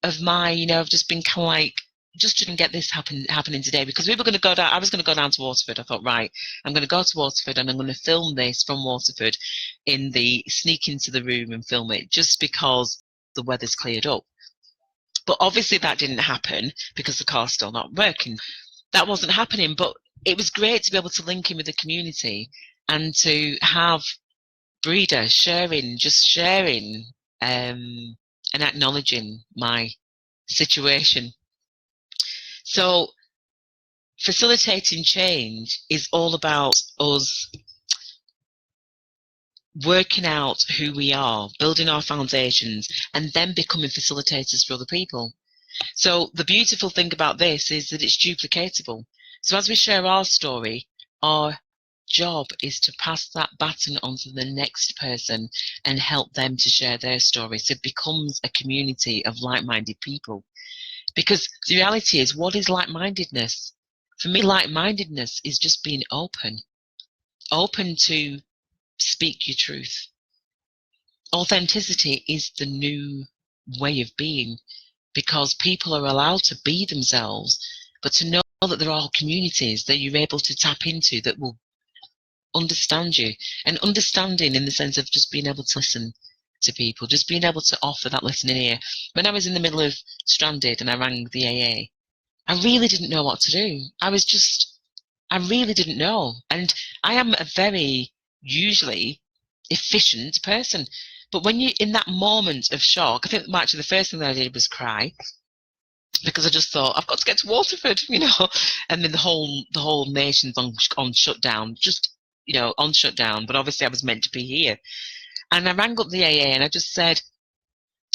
of mine. You know, I've just been kind of like, just didn't get this happening today, because we were going to go down. I was going to go down to Waterford. I thought, right, I'm going to go to Waterford and I'm going to film this from Waterford, sneak into the room and film it, just because the weather's cleared up. But obviously that didn't happen because the car's still not working. That wasn't happening, but it was great to be able to link in with the community and to have Breda sharing and acknowledging my situation. So facilitating change is all about us working out who we are, building our foundations, and then becoming facilitators for other people. So the beautiful thing about this is that it's duplicatable. So as we share our story, our job is to pass that baton on to the next person and help them to share their story. So it becomes a community of like-minded people. Because the reality is, what is like-mindedness? For me, like-mindedness is just being open to speak your truth. Authenticity is the new way of being, because people are allowed to be themselves, but to know that there are communities that you're able to tap into that will understand you, and understanding in the sense of just being able to listen to people, just being able to offer that listening ear. When I was in the middle of stranded and I rang the AA, I really didn't know what to do. I really didn't know. And I am a very usually efficient person. But when you're in that moment of shock, I think actually the first thing that I did was cry, because I just thought, I've got to get to Waterford, you know, and then the whole nation's on shutdown, just, you know, on shutdown. But obviously I was meant to be here. And I rang up the AA and I just said,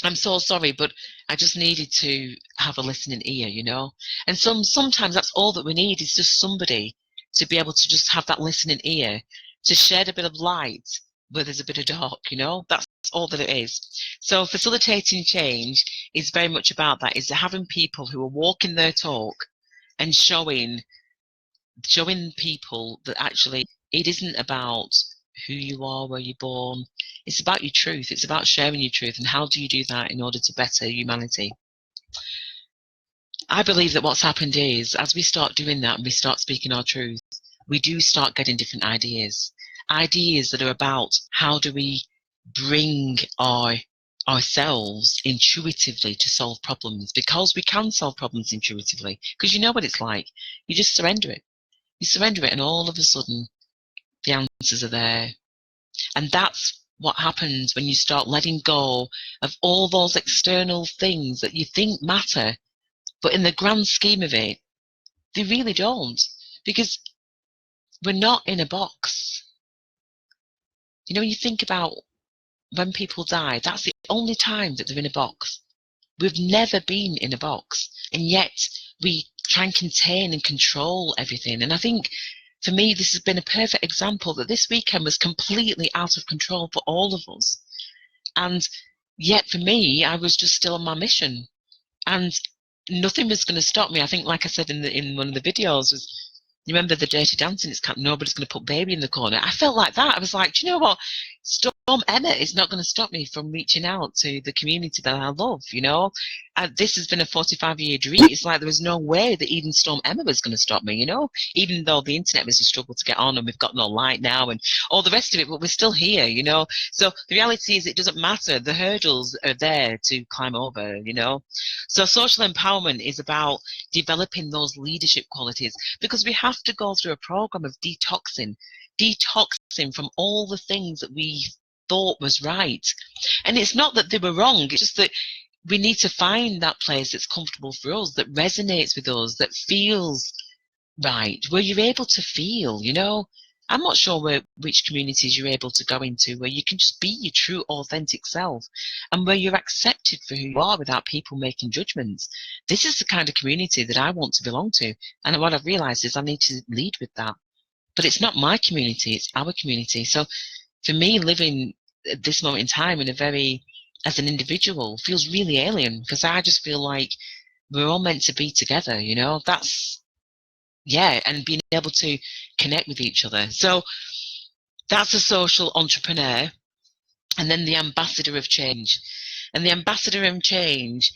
I'm so sorry, but I just needed to have a listening ear, you know. And sometimes that's all that we need, is just somebody to be able to just have that listening ear, to shed a bit of light where there's a bit of dark, you know. That's all that it is. So facilitating change is very much about that, is having people who are walking their talk and showing people that actually it isn't about who you are, where you're born. It's about your truth. It's about sharing your truth. And how do you do that in order to better humanity? I believe that what's happened is, as we start doing that and we start speaking our truth, we do start getting different ideas that are about how do we bring ourselves intuitively to solve problems, because we can solve problems intuitively, because you know what it's like. You just surrender it. You surrender it, and all of a sudden the answers are there. And that's what happens when you start letting go of all those external things that you think matter, but in the grand scheme of it, they really don't, because we're not in a box. You know, when you think about when people die, that's the only time that they're in a box. We've never been in a box, and yet we try and contain and control everything. And I think for me, this has been a perfect example that this weekend was completely out of control for all of us. And yet for me, I was just still on my mission, and nothing was going to stop me. I think, like I said in one of the videos, was, you remember the Dirty Dancing? It's nobody's going to put baby in the corner. I felt like that. I was like, do you know what? Storm Emma is not going to stop me from reaching out to the community that I love, you know? This has been a 45-year dream. It's like there was no way that even Storm Emma was going to stop me, you know? Even though the internet was a struggle to get on and we've got no light now and all the rest of it, but we're still here, you know? So the reality is, it doesn't matter. The hurdles are there to climb over, you know? So social empowerment is about developing those leadership qualities, because we have to go through a program of detoxing from all the things that we thought was right. And it's not that they were wrong, it's just that we need to find that place that's comfortable for us, that resonates with us, that feels right, where you're able to feel, you know. I'm not sure which communities you're able to go into where you can just be your true, authentic self and where you're accepted for who you are without people making judgments. This is the kind of community that I want to belong to. And what I've realized is I need to lead with that. But it's not my community, it's our community. So for me, living at this moment in time as an individual feels really alien, because I just feel like we're all meant to be together, you know. And being able to connect with each other. So that's a social entrepreneur. And then the ambassador of change. And the ambassador of change,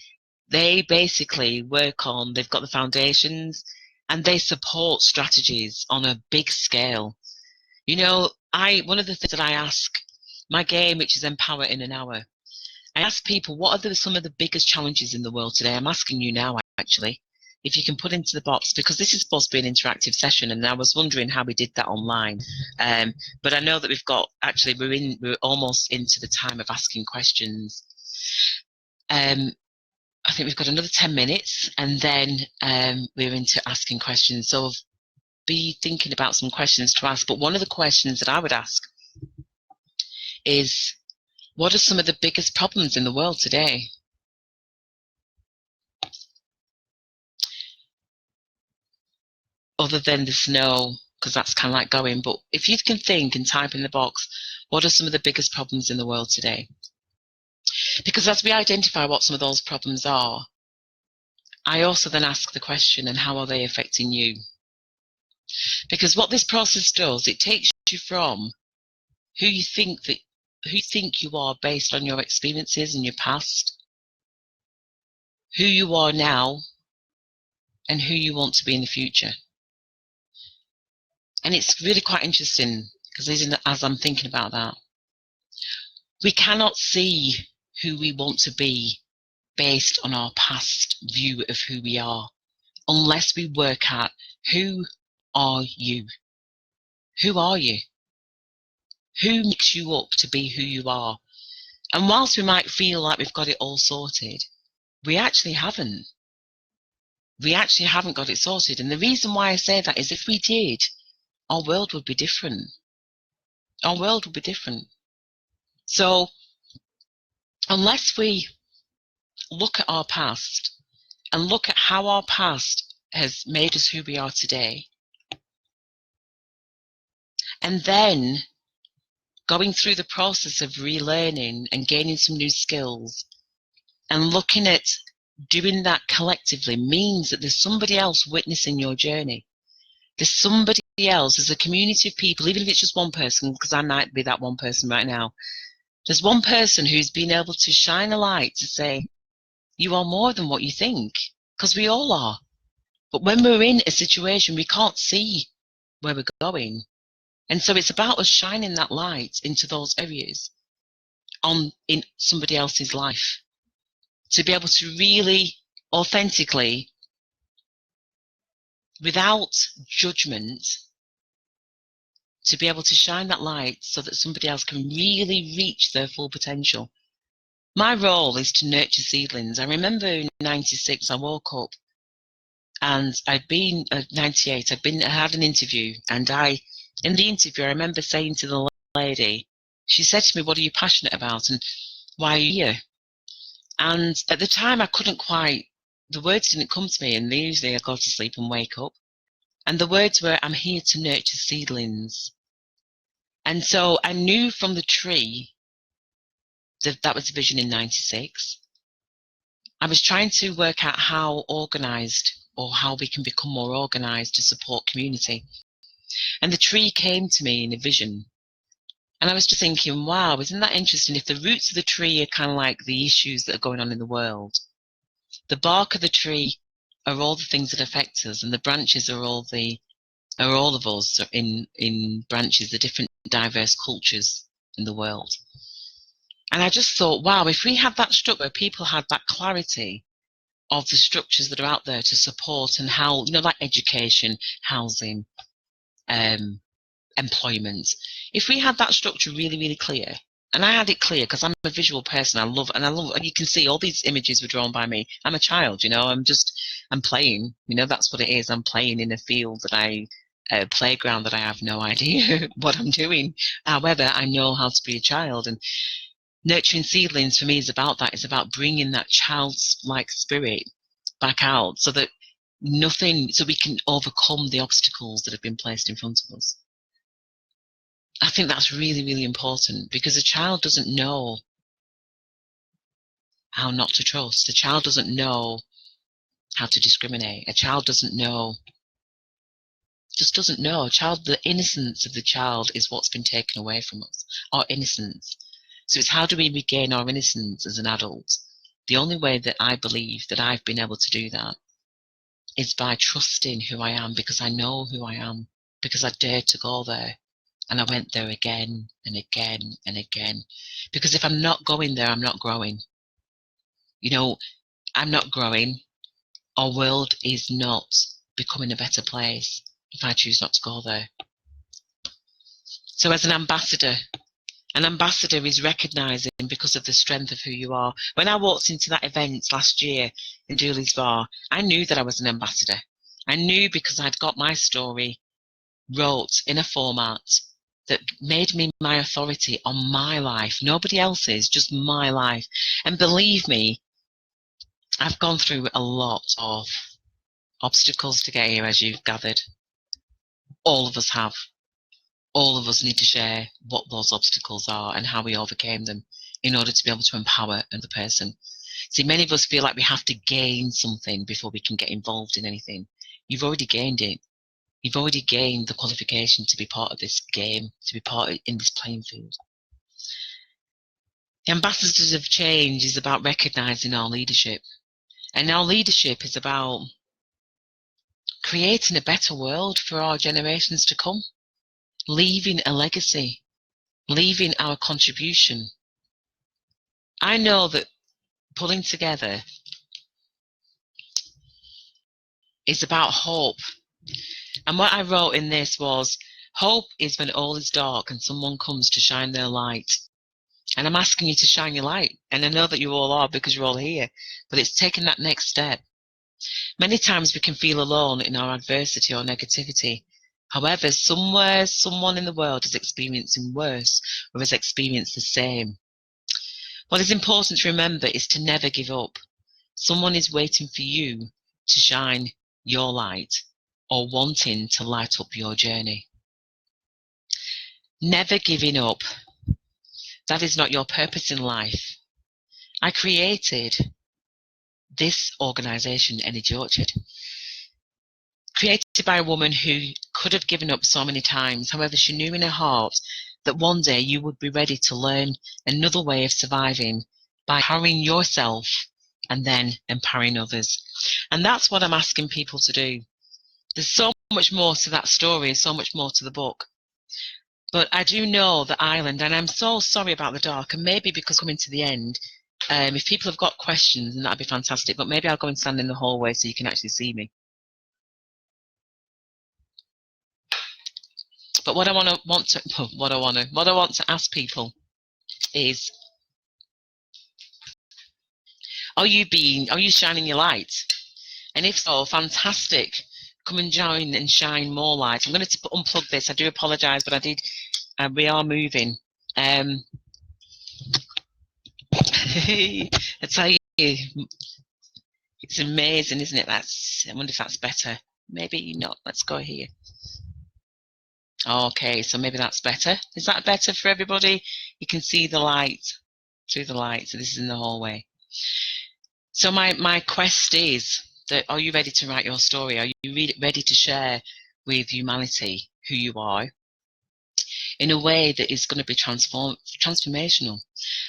they basically they've got the foundations and they support strategies on a big scale. You know, one of the things that I ask, my game, which is Empower in an Hour, I ask people, what are some of the biggest challenges in the world today? I'm asking you now, actually, if you can put into the box, because this is supposed to be an interactive session, and I was wondering how we did that online. But I know that we're almost into the time of asking questions. I think we've got another 10 minutes, and then we're into asking questions. So be thinking about some questions to ask. But one of the questions that I would ask is, what are some of the biggest problems in the world today? Other than the snow, because that's kind of like going, but if you can think and type in the box, what are some of the biggest problems in the world today? Because as we identify what some of those problems are, I also then ask the question, and how are they affecting you? Because what this process does, it takes you from who you think you are based on your experiences in your past, who you are now, and who you want to be in the future. And it's really quite interesting, because as I'm thinking about that, we cannot see who we want to be based on our past view of who we are, unless we work out, who are you? Who are you? Who makes you up to be who you are? And whilst we might feel like we've got it all sorted, we actually haven't. We actually haven't got it sorted. And the reason why I say that is, if we did, our world would be different. Our world would be different. So unless we look at our past and look at how our past has made us who we are today, and then going through the process of relearning and gaining some new skills and looking at doing that collectively, means that there's somebody else witnessing your journey. There's somebody else, there's a community of people, even if it's just one person, because I might be that one person right now. There's one person who's been able to shine a light to say, you are more than what you think, because we all are. But when we're in a situation, we can't see where we're going. And so it's about us shining that light into those areas in somebody else's life, to be able to really authentically, without judgment, to be able to shine that light so that somebody else can really reach their full potential. My role is to nurture seedlings. I remember in '96, I woke up and I'd been at 98, I had an interview, and in the interview, I remember saying to the lady, she said to me, what are you passionate about and why are you here? And at the time, I couldn't quite, the words didn't come to me, and usually I go to sleep and wake up. And the words were, I'm here to nurture seedlings. And so I knew from the tree that was the vision in '96. I was trying to work out how organised, or how we can become more organised to support community. And the tree came to me in a vision. And I was just thinking, wow, isn't that interesting? If the roots of the tree are kind of like the issues that are going on in the world, the bark of the tree are all the things that affect us, and the branches are all of us in branches, the different diverse cultures in the world. And I just thought, wow, if we had that structure, people had that clarity of the structures that are out there to support and how, like education, housing, employment. If we had that structure really, really clear, And I had it clear because I'm a visual person. I love, and you can see all these images were drawn by me. I'm a child, you know, I'm playing, you know, that's what it is. I'm playing in a field a playground that I have no idea what I'm doing. However, I know how to be a child, and nurturing seedlings for me is about that. It's about bringing that childlike spirit back out so that so we can overcome the obstacles that have been placed in front of us. I think that's really, really important because a child doesn't know how not to trust. A child doesn't know how to discriminate. A child doesn't know, just doesn't know. The innocence of the child is what's been taken away from us, our innocence. So it's how do we regain our innocence as an adult? The only way that I believe that I've been able to do that is by trusting who I am, because I know who I am, because I dared to go there. And I went there again and again and again. Because if I'm not going there, I'm not growing. You know, I'm not growing. Our world is not becoming a better place if I choose not to go there. So as an ambassador is recognising because of the strength of who you are. When I walked into that event last year in Julie's Bar, I knew that I was an ambassador. I knew because I'd got my story wrote in a format that made me my authority on my life, nobody else's, just my life. And believe me, I've gone through a lot of obstacles to get here, as you've gathered. All of us have. All of us need to share what those obstacles are and how we overcame them in order to be able to empower another person. See, many of us feel like we have to gain something before we can get involved in anything. You've already gained it. You've already gained the qualification to be part of this game, to be in this playing field. The Ambassadors of Change is about recognising our leadership. And our leadership is about creating a better world for our generations to come, leaving a legacy, leaving our contribution. I know that pulling together is about hope. And what I wrote in this was, hope is when all is dark and someone comes to shine their light. And I'm asking you to shine your light. And I know that you all are because you're all here. But it's taking that next step. Many times we can feel alone in our adversity or negativity. However, somewhere, someone in the world is experiencing worse or has experienced the same. What is important to remember is to never give up. Someone is waiting for you to shine your light or wanting to light up your journey. Never giving up. That is not your purpose in life. I created this organisation, Energy Orchard, created by a woman who could have given up so many times. However, she knew in her heart that one day you would be ready to learn another way of surviving by empowering yourself and then empowering others. And that's what I'm asking people to do. There's so much more to that story, so much more to the book. But I do know the island, and I'm so sorry about the dark, and maybe because coming to the end, if people have got questions, then that'd be fantastic, but maybe I'll go and stand in the hallway so you can actually see me. But what I want to ask people is, are you shining your light? And if so, fantastic. Come and join and shine more light. I'm going to unplug this. I do apologise, but we are moving. I tell you, it's amazing, isn't it? I wonder if that's better. Maybe not. Let's go here. Okay, so maybe that's better. Is that better for everybody? You can see the light through the light. So this is in the hallway. So my quest is that, are you ready to write your story? Are you ready to share with humanity who you are in a way that is going to be transformational?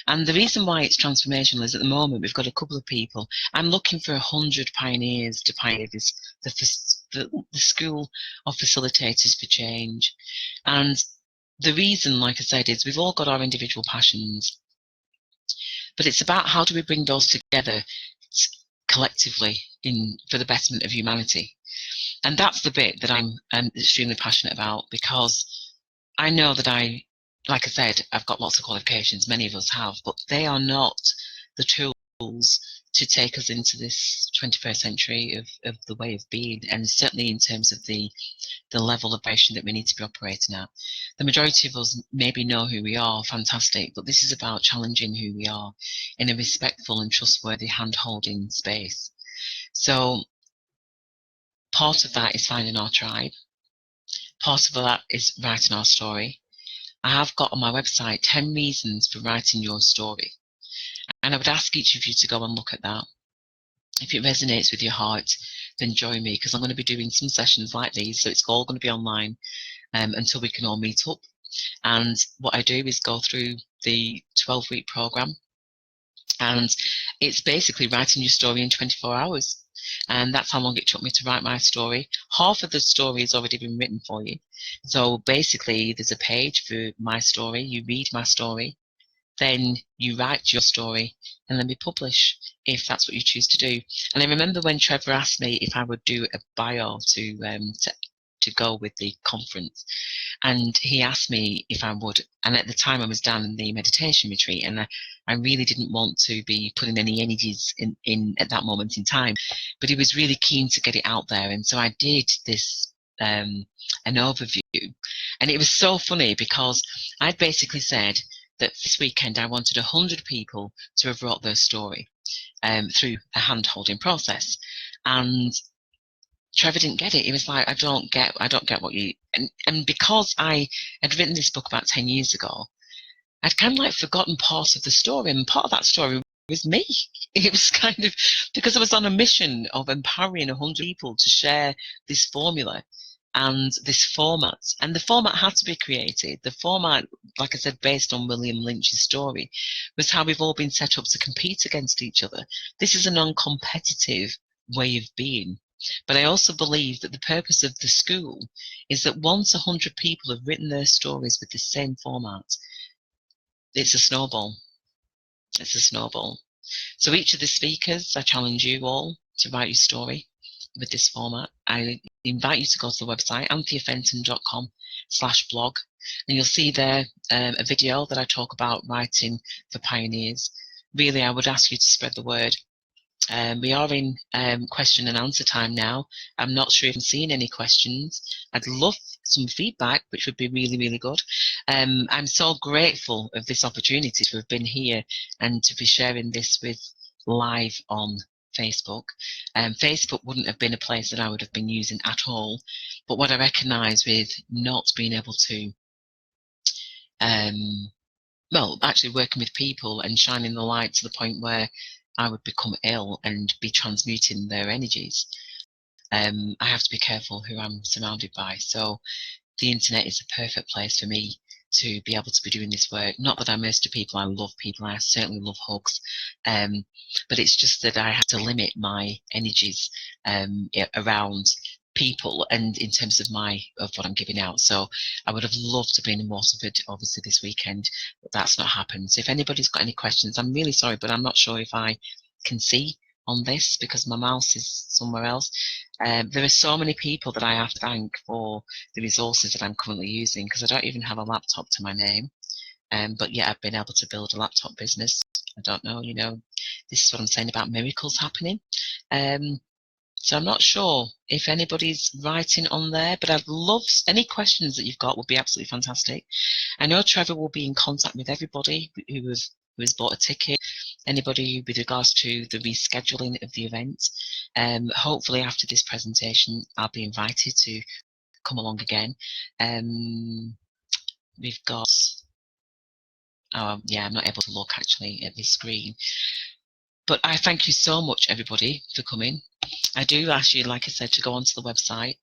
And the reason why it's transformational is at the moment we've got a couple of people. I'm looking for 100 pioneers to pioneer the school of facilitators for change. And the reason, like I said, is we've all got our individual passions, but it's about how do we bring those together collectively for the betterment of humanity. And that's the bit that I'm extremely passionate about, because I know that I like I said, I've got lots of qualifications, many of us have, but they are not the tools to take us into this 21st century of the way of being, and certainly in terms of the level of vibration that we need to be operating at. The majority of us maybe know who we are, fantastic, but this is about challenging who we are in a respectful and trustworthy hand-holding space. So part of that is finding our tribe. Part of that is writing our story. I have got on my website 10 reasons for writing your story. And I would ask each of you to go and look at that. If it resonates with your heart, then join me, because I'm going to be doing some sessions like these. So it's all going to be online until we can all meet up. And what I do is go through the 12-week program. And it's basically writing your story in 24 hours. And that's how long it took me to write my story. Half of the story has already been written for you. So basically, there's a page for my story. You read my story, then you write your story, and then we publish if that's what you choose to do. And I remember when Trevor asked me if I would do a bio to go with the conference, and he asked me if I would. And at the time, I was down in the meditation retreat, and I really didn't want to be putting any energies in at that moment in time. But he was really keen to get it out there, and so I did this an overview, and it was so funny because I'd basically said that this weekend I wanted 100 people to have wrote their story through a hand-holding process, and Trevor didn't get it. He was like, I don't get what you, and because I had written this book about 10 years ago, I'd kind of like forgotten part of the story, and part of that story was me. It was kind of because I was on a mission of empowering 100 people to share this formula and this format. And the format had to be created. The format, like I said, based on William Lynch's story, was how we've all been set up to compete against each other. This is a non-competitive way of being. But I also believe that the purpose of the school is that once 100 people have written their stories with the same format, it's a snowball. It's a snowball. So each of the speakers, I challenge you all to write your story with this format. I invite you to go to the website, antheafenton.com/blog, and you'll see there a video that I talk about writing for pioneers. Really, I would ask you to spread the word. We are in question and answer time now. I'm not sure if I'm seeing any questions. I'd love some feedback, which would be really, really good. I'm so grateful of this opportunity to have been here and to be sharing this with live on Facebook. Facebook wouldn't have been a place that I would have been using at all. But what I recognise with not being able to well, actually working with people and shining the light to the point where I would become ill and be transmuting their energies. I have to be careful who I'm surrounded by. So the internet is a perfect place for me to be able to be doing this work. Not that I'm most to people, I love people, I certainly love hugs, but it's just that I have to limit my energies around people and in terms of what I'm giving out. So I would have loved to be in Waterford obviously this weekend, but that's not happened. So if anybody's got any questions, I'm really sorry, but I'm not sure if I can see on this because my mouse is somewhere else. There are so many people that I have to thank for the resources that I'm currently using, because I don't even have a laptop to my name, but yet I've been able to build a laptop business. I don't know, this is what I'm saying about miracles happening. So I'm not sure if anybody's writing on there, but I'd love any questions that you've got would be absolutely fantastic. I know Trevor will be in contact with everybody who has bought a ticket, anybody with regards to the rescheduling of the event. Hopefully after this presentation, I'll be invited to come along again. We've got, yeah, I'm not able to look actually at this screen. But I thank you so much, everybody, for coming. I do ask you, like I said, to go onto the website.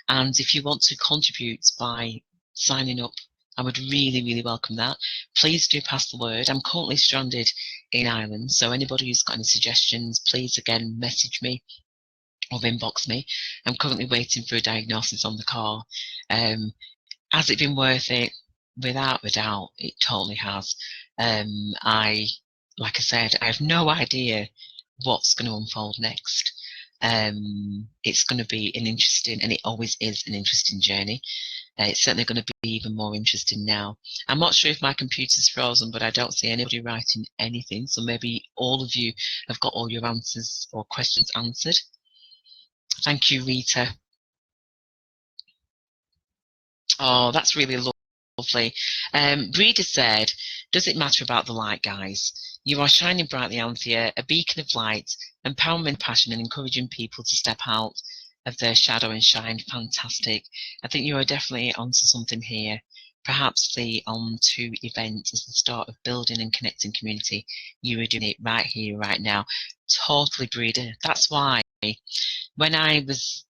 And if you want to contribute by signing up, I would really, really welcome that. Please do pass the word. I'm currently stranded in Ireland, so anybody who's got any suggestions, please, again, message me or inbox me. I'm currently waiting for a diagnosis on the car. Has it been worth it? Without a doubt, it totally has. Like I said, I have no idea what's going to unfold next. It's going to be an interesting, and it always is an interesting journey. It's certainly going to be even more interesting now. I'm not sure if my computer's frozen, but I don't see anybody writing anything. So maybe all of you have got all your answers or questions answered. Thank you, Rita. Oh, that's really lovely. Breeder said, does it matter about the light, guys? You are shining brightly, Anthea, a beacon of light, empowerment, passion, and encouraging people to step out of their shadow and shine. Fantastic. I think you are definitely onto something here. Perhaps the On2 event is the start of building and connecting community. You are doing it right here, right now. Totally, Breeder. That's why when I was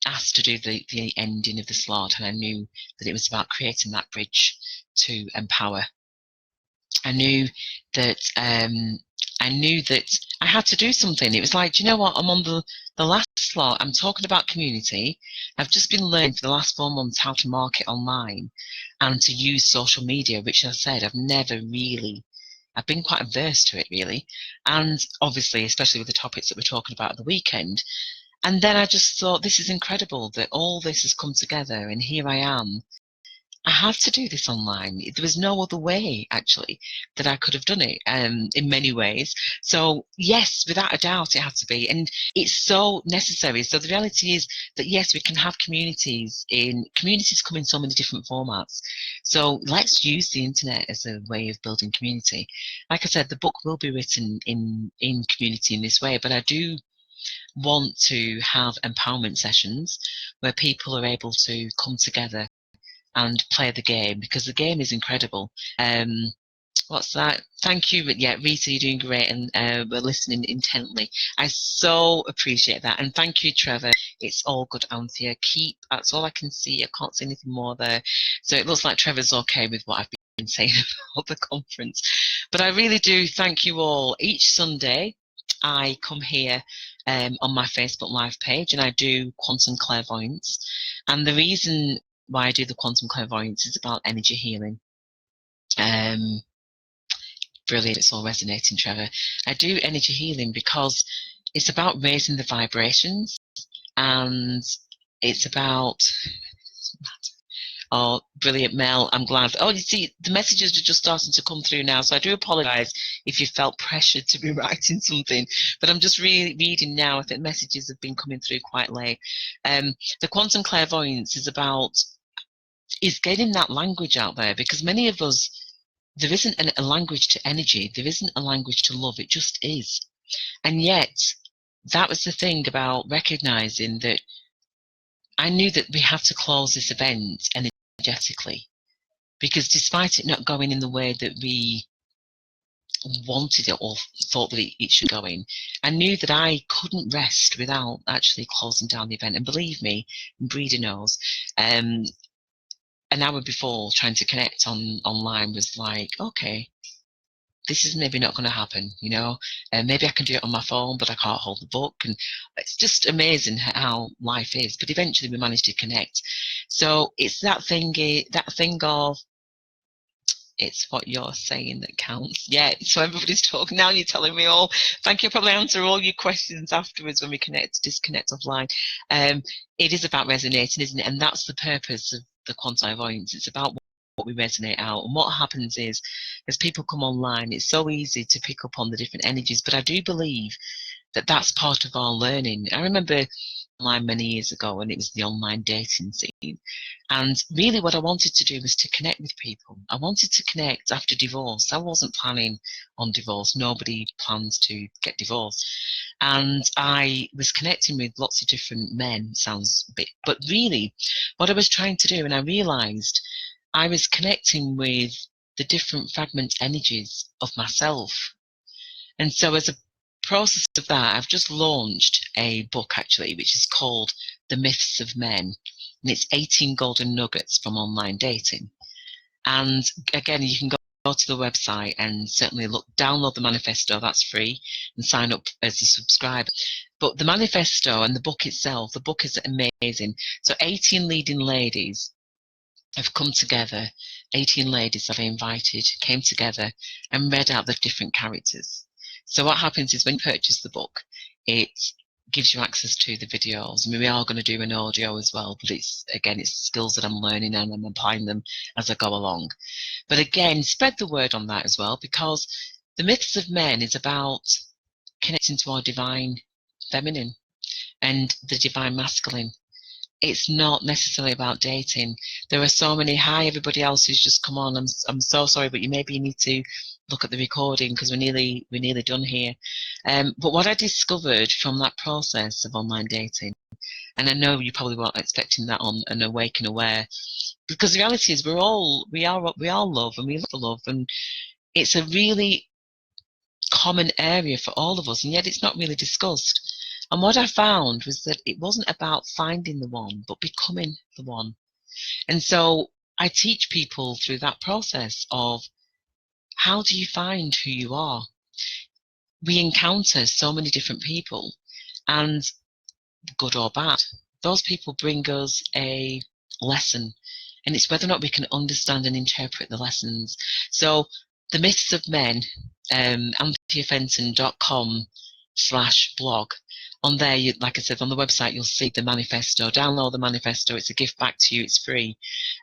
asked to do the ending of the slot, and I knew that it was about creating that bridge to empower. I knew that I had to do something. It was like, do you know what? I'm on the last slot. I'm talking about community. I've just been learning for the last 4 months how to market online and to use social media, which I said I've been quite averse to it really. And obviously, especially with the topics that we're talking about at the weekend. And then I just thought, this is incredible that all this has come together, and here I am. I had to do this online. There was no other way, actually, that I could have done it in many ways. So, yes, without a doubt, it had to be. And it's so necessary. So the reality is that, yes, we can have communities come in so many different formats. So let's use the internet as a way of building community. Like I said, the book will be written in community in this way, but I do want to have empowerment sessions where people are able to come together and play the game, because the game is incredible. What's that? Thank you. Yeah, Rita, you're doing great, and we're listening intently. I so appreciate that. And thank you, Trevor. It's all good, Anthea. That's all I can see. I can't see anything more there. So it looks like Trevor's okay with what I've been saying about the conference. But I really do thank you all. Each Sunday, I come here on my Facebook Live page, and I do quantum clairvoyance. And the reason why I do the quantum clairvoyance is about energy healing. Brilliant, it's all resonating, Trevor. I do energy healing because it's about raising the vibrations, and it's about oh, brilliant, Mel. I'm glad. Oh, you see, the messages are just starting to come through now, so I do apologise if you felt pressured to be writing something, but I'm just really reading now. I think messages have been coming through quite late. The quantum clairvoyance is getting that language out there, because many of us, there isn't a language to energy. There isn't a language to love. It just is. And yet, that was the thing about recognizing that I knew that we had to close this event energetically, because despite it not going in the way that we wanted it or thought that it should go in, I knew that I couldn't rest without actually closing down the event. And believe me, Breeder knows, an hour before trying to connect online was like, okay, this is maybe not going to happen, maybe I can do it on my phone, but I can't hold the book. And it's just amazing how life is. But eventually we managed to connect. So it's that thing of, it's what you're saying that counts. Yeah, so everybody's talking now. You're telling me all. Thank you. I'll probably answer all your questions afterwards when we disconnect offline. It is about resonating, isn't it? And that's the purpose of the quantum avoidance. It's about what we resonate out. And what happens is, as people come online, it's so easy to pick up on the different energies. But I do believe that that's part of our learning. I remember online many years ago, and it was the online dating scene. And really what I wanted to do was to connect with people. I wanted to connect after divorce. I wasn't planning on divorce. Nobody plans to get divorced. And I was connecting with lots of different men, sounds a bit, but really what I was trying to do, and I realized I was connecting with the different fragment energies of myself. And so as a process of that, I've just launched a book actually, which is called The Myths of Men. And it's 18 golden nuggets from online dating. And again, you can go to the website and certainly download the manifesto, that's free, and sign up as a subscriber. But the manifesto and the book itself, the book is amazing. So 18 leading ladies have come together, 18 ladies that I invited came together and read out the different characters. So what happens is when you purchase the book, it gives you access to the videos. I mean, we are going to do an audio as well, but it's skills that I'm learning and I'm applying them as I go along. But again, spread the word on that as well, because the Myths of Men is about connecting to our divine feminine and the divine masculine. It's not necessarily about dating. There are so many, hi everybody else who's just come on, I'm so sorry, but you need to look at the recording because we're nearly done here. But what I discovered from that process of online dating, and I know you probably weren't expecting that on an Awake and Aware, because the reality is we all love and we love, and it's a really common area for all of us, and yet it's not really discussed. And what I found was that it wasn't about finding the one, but becoming the one. And so I teach people through that process of, how do you find who you are? We encounter so many different people, and good or bad, those people bring us a lesson, and it's whether or not we can understand and interpret the lessons. So the Myths of Men, AntheaFenton.com/blog. On there, like I said, on the website, you'll see the manifesto. Download the manifesto. It's a gift back to you. It's free.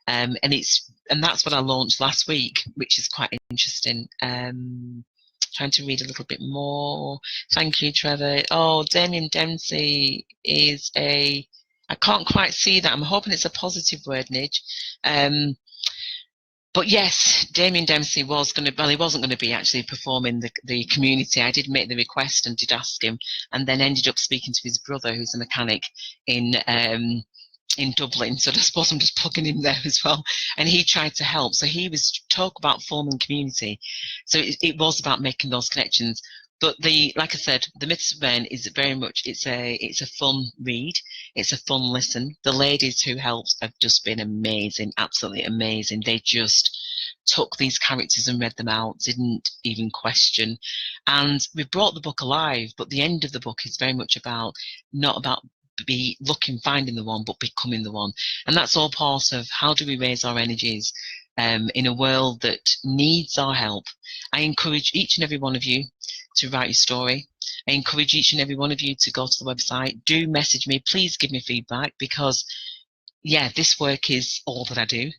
And that's what I launched last week, which is quite interesting. Trying to read a little bit more. Thank you, Trevor. Oh, Damien Dempsey is I can't quite see that. I'm hoping it's a positive word, Nidge. But yes, Damien Dempsey was going to, well, he wasn't going to be actually performing the community. I did make the request and did ask him, and then ended up speaking to his brother, who's a mechanic in Dublin. So I suppose I'm just plugging him there as well. And he tried to help. So he was talk about forming community. So it was about making those connections. But like I said, the Myths of Men is very much, it's a fun read. It's a fun listen. The ladies who helped have just been amazing, absolutely amazing. They just took these characters and read them out, didn't even question. And we brought the book alive, but the end of the book is very much about, not about finding the one, but becoming the one. And that's all part of, how do we raise our energies in a world that needs our help. I encourage each and every one of you to write your story. I encourage each and every one of you to go to the website. Do message me. Please give me feedback, because, yeah, this work is all that I do.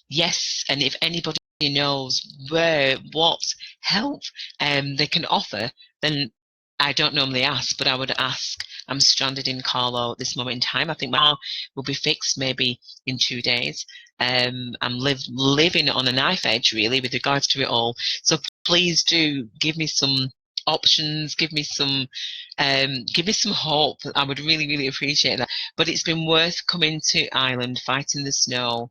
Yes, and if anybody knows what help they can offer, then I don't normally ask, but I would ask. I'm stranded in Carlo at this moment in time. I think my car will be fixed maybe in 2 days. I'm living on a knife edge, really, with regards to it all. So please do give me some options, give me some hope. I would really, really appreciate that. But it's been worth coming to Ireland, fighting the snow,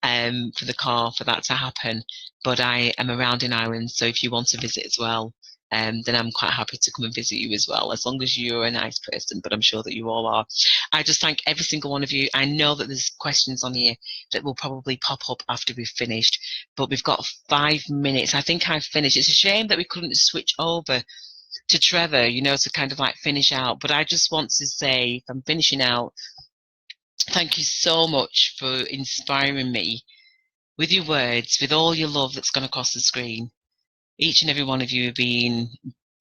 for the car, for that to happen. But I am around in Ireland, so if you want to visit as well, then I'm quite happy to come and visit you as well, as long as you're a nice person, but I'm sure that you all are. I just thank every single one of you. I know that there's questions on here that will probably pop up after we've finished, but we've got 5 minutes. I think I've finished. It's a shame that we couldn't switch over to Trevor, to kind of like finish out, but I just want to say, if I'm finishing out, thank you so much for inspiring me with your words, with all your love that's gone across the screen. Each and every one of you have been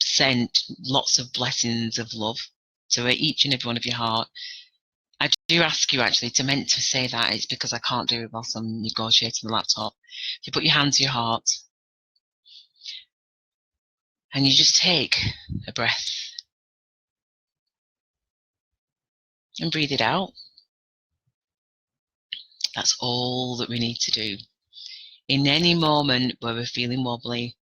sent lots of blessings of love to each and every one of your heart. I do ask you actually to meant to say that. It's because I can't do it whilst I'm negotiating the laptop. If you put your hand to your heart and you just take a breath and breathe it out. That's all that we need to do. In any moment where we're feeling wobbly,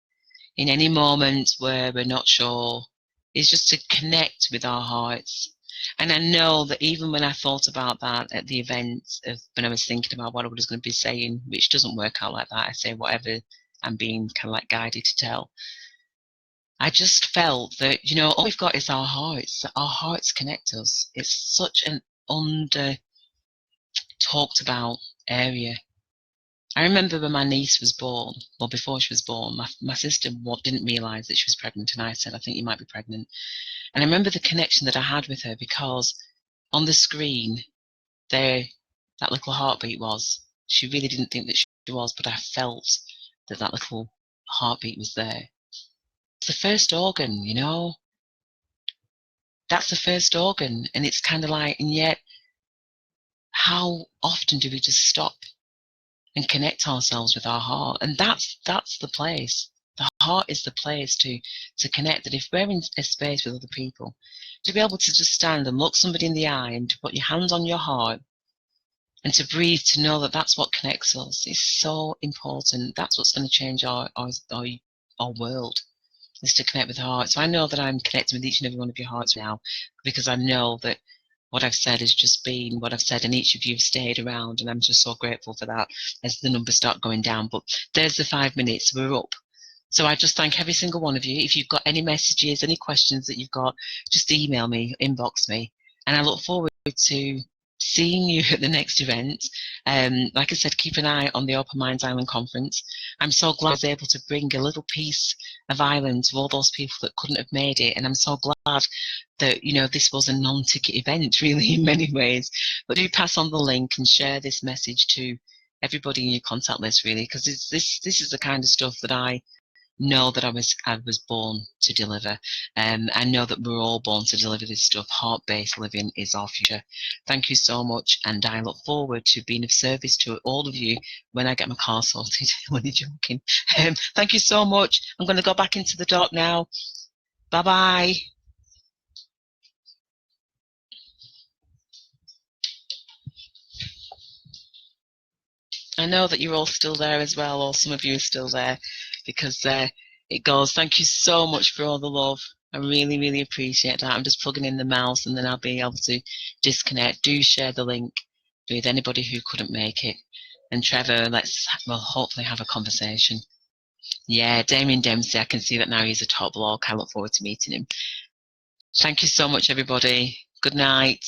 in any moment where we're not sure, is just to connect with our hearts. And I know that even when I thought about that at the event, when I was thinking about what I was going to be saying, which doesn't work out like that, I say whatever I'm being kind of like guided to tell. I just felt that, all we've got is our hearts. Our hearts connect us. It's such an under talked about area. I remember when my niece was born, well, before she was born, my sister didn't realise that she was pregnant, and I said, I think you might be pregnant. And I remember the connection that I had with her, because on the screen, that little heartbeat was. She really didn't think that she was, but I felt that little heartbeat was there. It's the first organ, that's the first organ. And it's kind of like, and yet, how often do we just stop and connect ourselves with our heart? And that's the place. The heart is the place to connect. That if we're in a space with other people, to be able to just stand and look somebody in the eye and to put your hands on your heart and to breathe, to know that that's what connects us is so important. That's what's going to change our world, is to connect with the heart. So I know that I'm connecting with each and every one of your hearts now, because I know that what I've said has just been what I've said, and each of you have stayed around, and I'm just so grateful for that as the numbers start going down. But there's the 5 minutes, we're up. So I just thank every single one of you. If you've got any messages, any questions that you've got, just email me, inbox me, and I look forward to seeing you at the next event. Like I said, keep an eye on the Open Minds Island Conference. I'm so glad I was able to bring a little piece of Ireland to all those people that couldn't have made it, and I'm so glad that, you know, this was a non-ticket event, really, in many ways. But do pass on the link and share this message to everybody in your contact list, really, because this is the kind of stuff that I know that I was born to deliver. I know that we're all born to deliver this stuff. Heart-based living is our future. Thank you so much, and I look forward to being of service to all of you when I get my car sorted. When you're joking. Thank you so much. I'm going to go back into the dark now. Bye-bye. I know that you're all still there as well, or some of you are still there, because it goes. Thank you so much for all the love. I really, really appreciate that. I'm just plugging in the mouse and then I'll be able to disconnect. Do share the link with anybody who couldn't make it. And Trevor, we'll hopefully have a conversation. Yeah, Damien Dempsey, I can see that now he's a top bloke. I look forward to meeting him. Thank you so much, everybody. Good night.